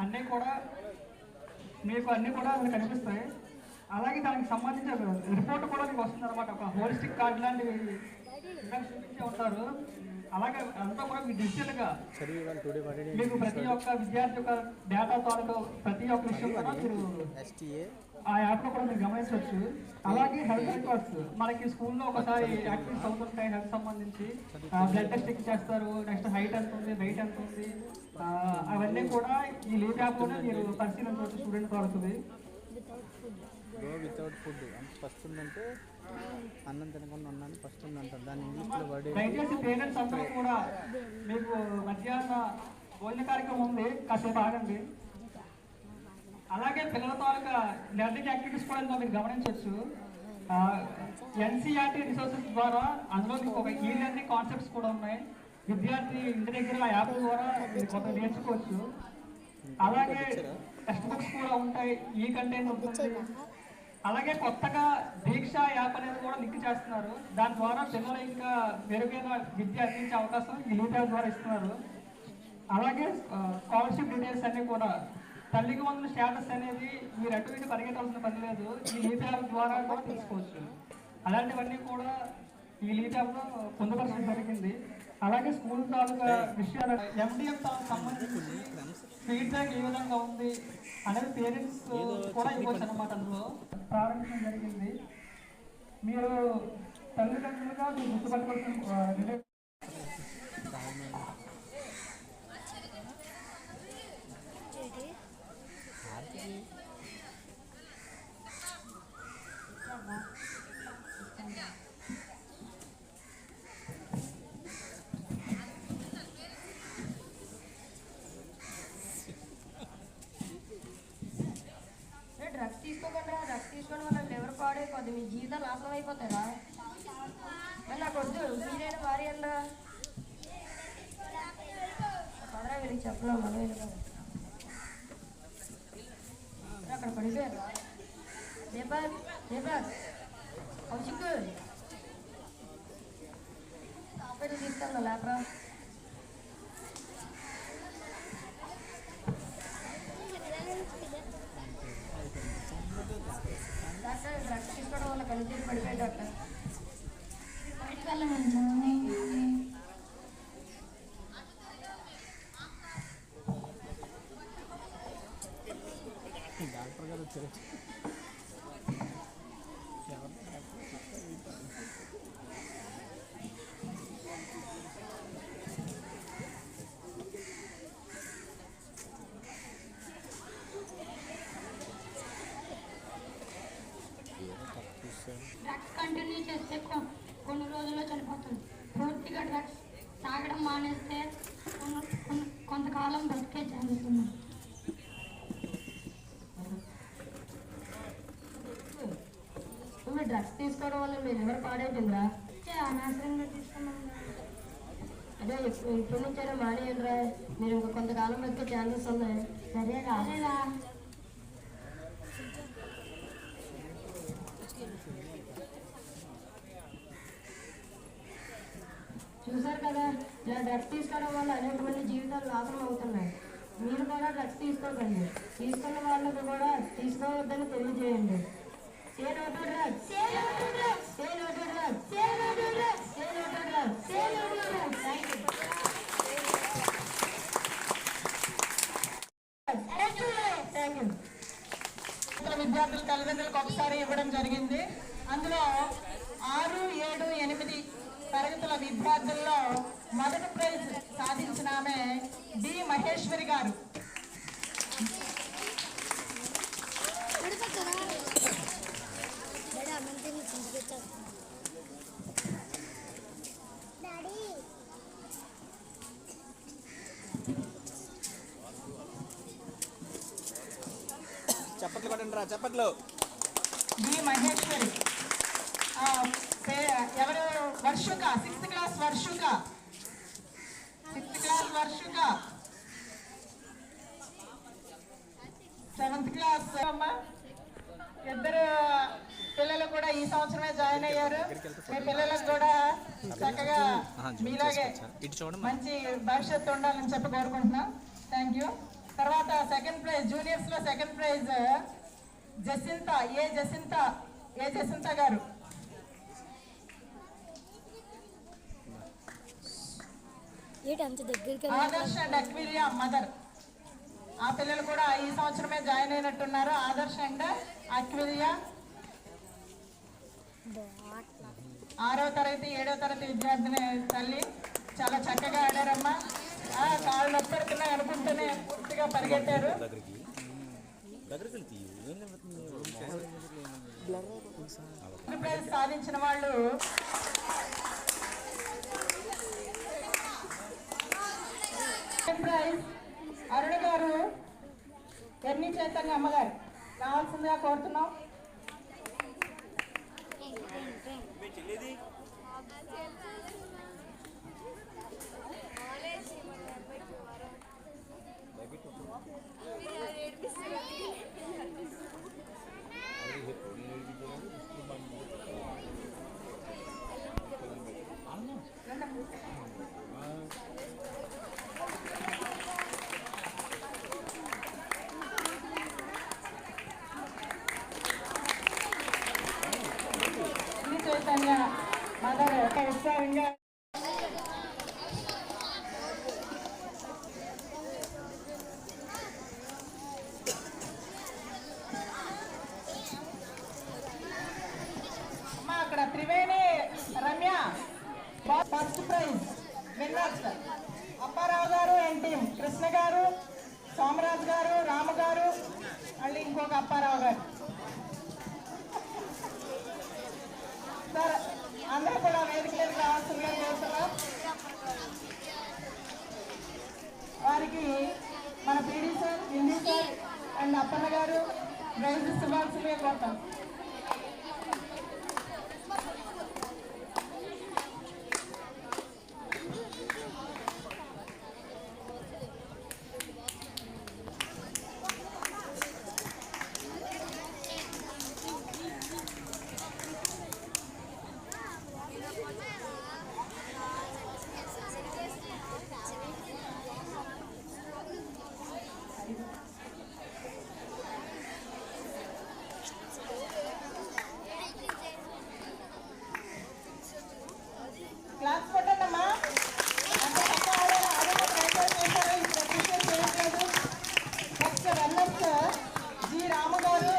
అన్నీ కూడా మీకు అందులో కనిపిస్తాయి. అలాగే దానికి సంబంధించిన రిపోర్ట్ కూడా మీకు వస్తుంది అనమాట. ఒక హోలిస్టిక్ కార్డ్ లాంటివి చూపించే ఉంటారు. అలాగే అంతా కూడా మీకు డిజిటల్గా మీకు ప్రతి ఒక్క విద్యార్థి యొక్క డేటా తాలూకు ప్రతి ఒక్క విషయం కూడా మీరు ఆ యాప్లో కూడా మీరు గమనించవచ్చు. అలాగే హెల్త్ రికార్డ్స్ మనకి స్కూల్లో ఒకసారి యాక్టివిటీస్ అవుతుంటాయి. హెల్త్ సంబంధించి బ్లడ్ టెస్ట్ చేస్తారు, నెక్స్ట్ హైట్ ఎంత ఉంది, వెయిట్ ఎంత ఉంది, అవన్నీ కూడా ఈ లీవ్ యాప్లోనే మీరు పరిశీలించవచ్చు. స్టూడెంట్ అవుతుంది. వితౌట్ ఫుడ్ ఫస్ట్ ఉందంటే అన్నం తినకుండా ఉన్నాను ఫస్ట్ ఉందంటారు. దాన్ని ఇంగ్లీష్లో వర్డ్ దయచేసి పేరెంట్స్ అందరూ కూడా మీకు మధ్యాహ్న భోజన కార్యక్రమం ఉంది, కాసేపు ఆగండి. అలాగే పిల్లల తాలూకా లెర్నింగ్ యాక్టివిటీస్ కూడా ఇందులో మీరు గమనించవచ్చు. NCERT రిసోర్సెస్ ద్వారా అందులో మీకు ఒక లెర్నింగ్ కాన్సెప్ట్స్ కూడా ఉన్నాయి. విద్యార్థి ఇంటి దగ్గర ఆ యాప్ ద్వారా మీరు కొంత నేర్చుకోవచ్చు. అలాగే టెక్స్ట్ బుక్స్ కూడా ఉంటాయి, కంటెంట్ ఉంటుంది. అలాగే కొత్తగా దీక్ష యాప్ అనేది కూడా లింక్ చేస్తున్నారు. దాని ద్వారా పిల్లలు ఇంకా మెరుగైన విద్య అందించే అవకాశం ఈ లీవ్ యాప్ ద్వారా ఇస్తున్నారు. అలాగే స్కాలర్షిప్ డీటెయిల్స్ అన్నీ కూడా తల్లికి వందల స్టేటస్ అనేది మీరు అటు ఇటు పరిగెట్టాల్సిన పని లేదు, ఈ లీవ్ యాప్ ద్వారా కూడా తెలుసుకోవచ్చు. అలాంటివన్నీ కూడా ఈ లీవ్ యాప్లో పొందుపరచడం జరిగింది. అలాగే స్కూల్ తాలూకా విషయాలు MDM సంబంధించి ఫీడ్బ్యాక్ ఏ విధంగా ఉంది అనేది పేరెంట్స్ కూడా ఇవ్వచ్చు అనమాట. అందులో ప్రారంభించడం జరిగింది. మీరు తల్లిదండ్రులుగా మీరు గుర్తుపట్టుకోవాల్సిన డ్రగ్స్ తీసుకోకుండా డ్రగ్స్ తీసుకోవడం వల్ల ఎవరు పాడైపోద్ది, మీ జీవితాలు నాశనం అయిపోతారా? మరి నాకు వద్దు, మీరైనా భార్య అన్నా పదరా వీళ్ళకి చెప్పలేం. మనం అక్కడ పడిపోయారు. దీపక్ కౌశిక్ హాస్పిటల్ తీసుకెళ్ళా లేపరా. డ్రగ్స్ తీసుకోవడం వల్ల కనిపించి పడిపోయాడు డాక్టర్. బయటకు వెళ్ళమండి. డాక్టర్ గారు వచ్చారు. డ్రగ్స్ కంటిన్యూ చేస్తే కొన్ని రోజుల్లో చనిపోతుంది. పూర్తిగా డ్రగ్స్ తాగడం మానేస్తే కొంతకాలం బ్రతికే జరుగుతుంది. డ్రగ్స్ తీసుకోవడం వల్ల మీరు ఎవరు పాడైపోయిందిరా? అనవసరంగా తీసుకున్నాం. అదే ఇప్పటి నుంచైనా మానేయండిరా, మీరు ఇంకా కొంతకాలం బ్రతికే ఛాన్సెస్ ఉన్నాయి. సరేరా. చూసారు కదా, ఇలా డ్రగ్స్ తీసుకోవడం వల్ల అనేక మంది జీవితాలు నాశనం అవుతున్నాయి. మీరు కూడా డ్రగ్స్ తీసుకోకండి, తీసుకున్న వాళ్ళకు కూడా తీసుకోవద్దని తెలియజేయండి. Say no to drugs. Say no to drugs. Say no to drugs. Say no to drugs. Say no to drugs. Say no to drugs. Thank you. Thank you. విద్యార్థుల తల్లిదండ్రులకు ఒకసారి ఇవ్వడం జరిగింది. అందులో 6, 7, 8 తరగతుల విద్యార్థుల్లో మొదటి ప్రైజ్ సాధించిన ఆమె డి మహేశ్వరి గారు. కొట్టండి రా చెప్పట్లో. బి మహేశ్వరి. ఎవరు? Varshuka, 6th class Varshuka. 6th class Varshuka. 7th class అమ్మా. ఇద్దరు పిల్లలు కూడా ఈ సంవత్సరమే జాయిన్ అయ్యారు. మీ పిల్లలకు కూడా చక్కగా మీలాగే మంచి భవిష్యత్తు ఉండాలని చెప్పి కోరుకుంటున్నాం. Thank you. తర్వాత సెకండ్ ప్రైజ్, జూనియర్స్ లో సెకండ్ ప్రైజ్ జసింత, ఏ జసింత గారు. ఆదర్శ అండ్ అక్విలియా మదర్. ఆ పిల్లలు కూడా ఈ సంవత్సరమే జాయిన్ అయినట్టున్నారు. ఆదర్శ అండ్ అక్విలియా 6వ తరగతి 7వ తరగతి విద్యార్థిని తల్లి. చాలా చక్కగా ఆడారమ్మా. కాళ్ళు నొప్పెడుతున్నాయి అనుకుంటూనే పూర్తిగా పరిగెట్టారు. ప్రైజ్ సాధించిన వాళ్ళు ప్రైజ్ అరుణ గారు, ఎన్ని చైతన్య అమ్మగారు రావాల్సిందిగా కోరుతున్నాం. చైతన్య మదర్ విస్తారంగా అమ్మా. అక్కడ Triveni Ramya first prize winners. Apparao గారు అండ్ టీం, కృష్ణ గారు, సోమరాజు గారు, రాము గారు, మళ్ళీ ఇంకొక అప్పారావు గారు. సార్ అందరూ కూడా వేదిక మీద రావాల్సిందిగా కోరుతున్నాం. వారికి మన PD sir, Hindi sir and Appanna గారు ప్రైజెస్ ఇవ్వాల్సిందిగా కోరుతాం. క్లాస్ కొట్టండమ్మా. నెక్స్ట్ రన్నర్స్ జి రాము గారు.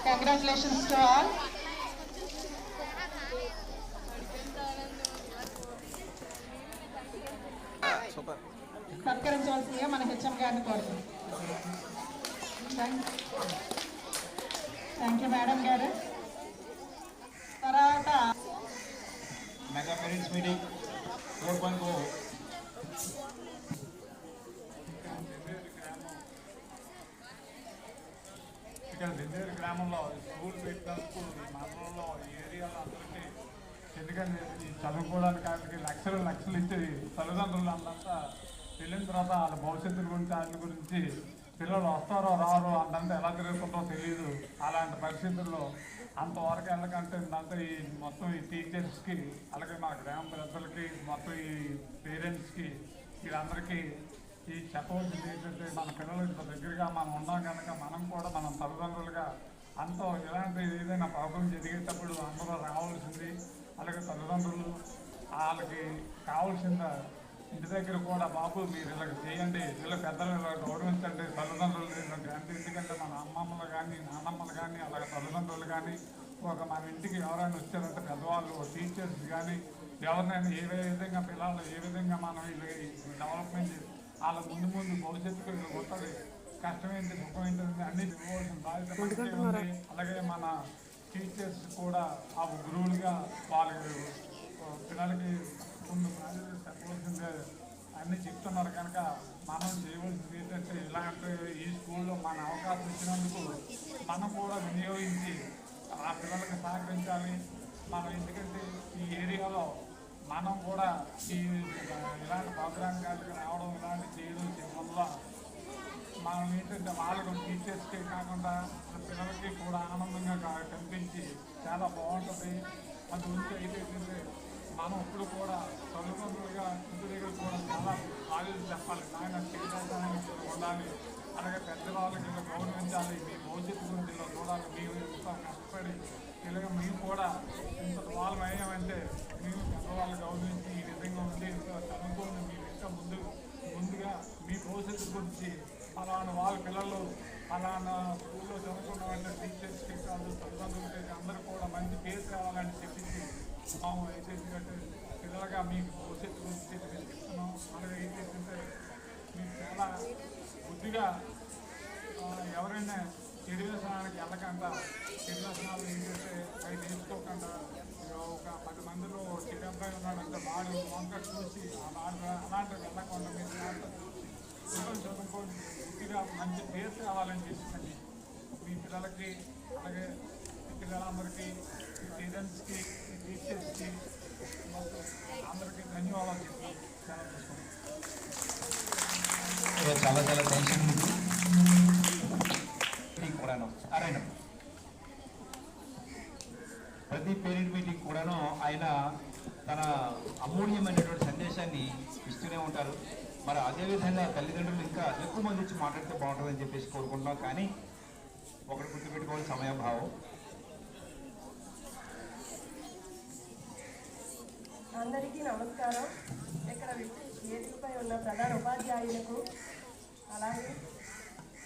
Congratulations to all. సత్కరించవలసిందిగా మన హెచ్ఎం గారిని కోరుతున్నాం. థ్యాంక్ యూ మేడం గారు. తర్వాత మెగా పేరెంట్స్ మీటింగ్ 4.0 ఇక్కడ దిందేరు గ్రామంలో స్కూల్ పెట్టినందుకు ఈ మండలంలో ఈ ఏరియాలో అందరికీ, ఎందుకంటే ఈ చదువుకోవడానికి వాళ్ళకి లక్షలు ఇచ్చి తల్లిదండ్రులు అంతా వెళ్ళిన తర్వాత వాళ్ళ భవిష్యత్తు గురించి వాటి గురించి పిల్లలు వస్తారో రారో అంతంతా ఎలా తిరుగుతుందో తెలియదు. అలాంటి పరిస్థితుల్లో అంతవరకు వెళ్ళకంటే అంతా ఈ మొత్తం ఈ టీచర్స్కి, అలాగే మన గ్రామ పెద్దలకి, మొత్తం ఈ పేరెంట్స్కి, వీళ్ళందరికీ ఈ చెప్పవలసింది ఏంటంటే మన పిల్లలు దగ్గరగా మనం ఉన్నాం కనుక మనం కూడా మనం తల్లిదండ్రులుగా అంతా ఇలాంటి ఏదైనా ప్రాబ్లం జరిగేటప్పుడు అందరూ రావాల్సింది. అలాగే తల్లిదండ్రులు వాళ్ళకి కావాల్సిన ఇంటి దగ్గర కూడా బాబు మీరు ఇలా చేయండి, ఇలా పెద్దలు ఇలా గౌరవించండి, తల్లిదండ్రులు అంటే ఎందుకంటే మన అమ్మమ్మలు కానీ నాన్నమ్మలు కానీ అలాగే తల్లిదండ్రులు కానీ మన ఇంటికి ఎవరైనా వచ్చారంటే పెద్దవాళ్ళు టీచర్స్ కానీ ఎవరినైనా ఏ విధంగా పిల్లలు ఏ విధంగా మనం డెవలప్మెంట్ వాళ్ళ ముందు భవిష్యత్తుకు ఉంటుంది, కష్టమేంటి సుఖమేంటి అన్ని ఇవ్వవలసిన బాధ్యత ఉంది. అలాగే మన టీచర్స్ కూడా ఆ గురువులుగా వాళ్ళకి పిల్లలకి ముందు చెప్పవలసిందే అన్నీ చెప్తున్నారు కనుక మనం చేయవలసింది ఏంటంటే ఇలాంటి ఈ స్కూల్లో మన అవకాశం ఇచ్చినందుకు మనం కూడా వినియోగించి ఆ పిల్లలకు సహకరించాలి. మనం ఎందుకంటే ఈ ఏరియాలో మనం కూడా ఇలాంటి ప్రోగ్రామ్ కాళ్ళకి రావడం ఇలాంటి చేయడం వల్ల మనం ఏంటంటే వాళ్ళకు టీచర్స్కి కాకుండా పిల్లలకి కూడా ఆనందంగా కనిపించి చాలా బాగుంటుంది. అందు గురించి అయితే మనం ఇప్పుడు కూడా తల్లిదండ్రులుగా ఇంటి దగ్గర కూడా చాలా బాధ్యత చెప్పాలి, నాయన చేయడానికి ఉండాలి, అలాగే పెద్దవాళ్ళకి ఇలా గౌరవించాలి, మీ భవిష్యత్తు గురించి ఇలా చూడాలి, మీరు ఇంత కష్టపడి ఇలాగ మేము కూడా ఇంత వాళ్ళు అయ్యామంటే మేము పెద్దవాళ్ళు గౌరవించి ఈ విధంగా ఉండి చదువుకొని మీరు ఇంకా ముందుగా మీ భవిష్యత్తు గురించి అలాంటి వాళ్ళ పిల్లలు అలానా స్కూల్లో చదువుకున్నవాళ్ళ టీచర్స్కి కాదు తల్లిదండ్రులకి అందరూ కూడా మంచి పేరు తేవాలని చెప్పించి మేము ఏంటంటే పిల్లలుగా మీకు భవిష్యత్తు గురించి మేము చెప్తున్నాం. అలాగే ఏంటంటే మీకు చాలా బుద్ధిగా ఎవరైనా చెడు వ్యసనానికి వెళ్ళకుండా చెడు వ్యసనాలు ఏంటంటే అవి నేర్చుకోకుండా ఒక 10 మందిలో చెడు అబ్బాయి ఉన్నాడంటే వాడు వంక చూసి అలాంటివి వెళ్ళకుండా మీరు చూసి చదువుకొని బుద్ధిగా మంచి పేరు కావాలని చెప్పి మీ పిల్లలకి అలాగే మీ పిల్లలందరికీ మీ పేరెంట్స్కి మీ టీచర్స్కి అందరికీ ధన్యవాదాలు చెప్పి చాలా తీసుకుంటాం. చాలా థ్యాంక్స్ కూడాను అరైన ప్రతి పేరెంట్ మీటింగ్ కూడాను ఆయన తన అమూల్యమైనటువంటి సందేశాన్ని ఇస్తూనే ఉంటారు. మరి అదేవిధంగా తల్లిదండ్రులు ఇంకా ఎక్కువ మంది వచ్చి మాట్లాడితే బాగుంటుందని చెప్పేసి కోరుకుంటున్నాం. కానీ ఒకటి గుర్తుపెట్టుకోవాలి, సమయాభావం. అందరికీ నమస్కారం. ఇక్కడ వేదికపై ఉన్న ప్రధాన ఉపాధ్యాయులకు అలాగే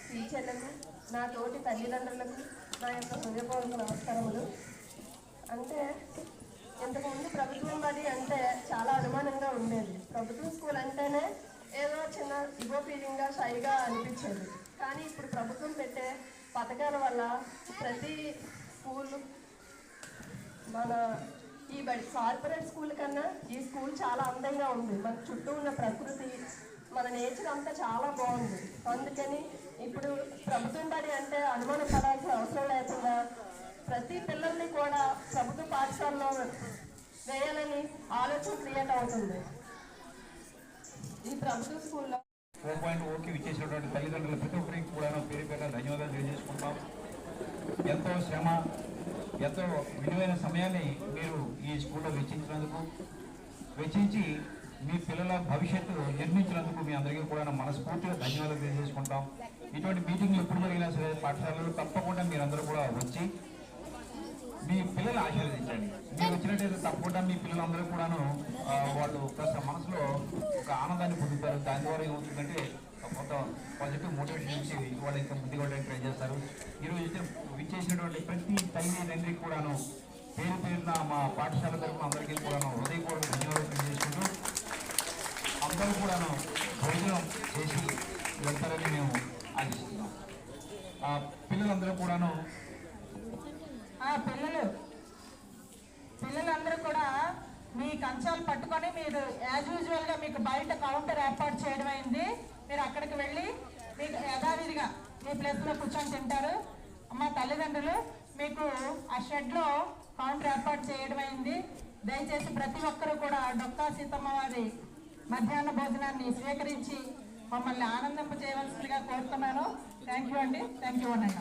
టీచర్లకు నా తోటి తల్లిదండ్రులకు నా యొక్క హృదయపూర్వక నమస్కారములు. అంటే ఇంతకుముందు ప్రభుత్వం బడి అంటే చాలా అనుమానంగా ఉండేది. ప్రభుత్వం స్కూల్ అంటేనే ఏదో చిన్న ఇగో ఫీలింగ్గా షైగా అనిపించేది. కానీ ఇప్పుడు ప్రభుత్వం పెట్టే పథకాల వల్ల ప్రతి స్కూల్ మన ఈ బడి కార్పొరేట్ స్కూల్ కన్నా ఈ స్కూల్ చాలా అందంగా ఉంది. మన చుట్టూ ఉన్న ప్రకృతి మన నేచర్ అంతా చాలా బాగుంది. అందుకని ఇప్పుడు ప్రభుత్వం బడి అంటే అనుమానం పడాల్సిన అవసరం లేకుండా ప్రతి పిల్లల్ని కూడా ప్రభుత్వ పాఠశాలలో వేయాలని ఆలోచన క్రియేట్ అవుతుంది. ఈ ప్రభుత్వ స్కూల్లో 4.0కి విచ్చేసినటువంటి తల్లిదండ్రుల ప్రతి ఒక్కరికి కూడా పేరు పేరు ధన్యవాదాలు తెలియజేసుకుంటాం. ఎంతో శ్రమ, ఎంతో విలువైన సమయాన్ని మీరు ఈ స్కూల్లో వెచ్చించి మీ పిల్లల భవిష్యత్తు నిర్మించినందుకు మీ అందరికీ కూడా మనస్ఫూర్తిగా ధన్యవాదాలు తెలియజేసుకుంటాం. ఇటువంటి మీటింగ్లు ఎప్పుడు జరిగినా సరే పాఠశాలలో తప్పకుండా మీరందరూ కూడా వచ్చి మీ పిల్లలు ఆశీర్వదించండి. మీరు వచ్చినట్టయితే తప్పకుండా మీ పిల్లలందరూ కూడాను వాళ్ళు కాస్త మనసులో ఒక ఆనందాన్ని పొందుతారు. దాని ద్వారా ఏమవుతుందంటే కొంత పాజిటివ్ మోటివేషన్ ఇచ్చి వాళ్ళు ఇంకా ముందుకు వెళ్ళడానికి ట్రై చేస్తారు. ఈరోజు విచ్చేసినటువంటి ప్రతి తల్లి తండ్రికి కూడాను పేరు పేరున మా పాఠశాల తరఫున అందరికీ కూడాను హృదయపూర్వక ధన్యవాదాలు తెలియజేసుకుంటూ అందరూ కూడాను భోజనం చేసి వెళ్తారని మేము ఆశిస్తున్నాం. పిల్లలందరూ కూడాను పిల్లలందరూ కూడా మీ కంచాలు పట్టుకొని మీరు యాజ్ యూజువల్గా మీకు బయట కౌంటర్ ఏర్పాటు చేయడం అయింది. మీరు అక్కడికి వెళ్ళి మీకు యథావిధిగా మీ ప్లేస్లో కూర్చొని తింటారు. మా తల్లిదండ్రులు మీకు ఆ షెడ్లో కౌంటర్ ఏర్పాటు చేయడం అయింది. దయచేసి ప్రతి ఒక్కరూ కూడా డొక్కా సీతమ్మ వారి మధ్యాహ్న భోజనాన్ని స్వీకరించి మమ్మల్ని ఆనందింప చేయవలసిందిగా కోరుతున్నాను. థ్యాంక్ యూ అండి. థ్యాంక్ యూ అన్నయ్య.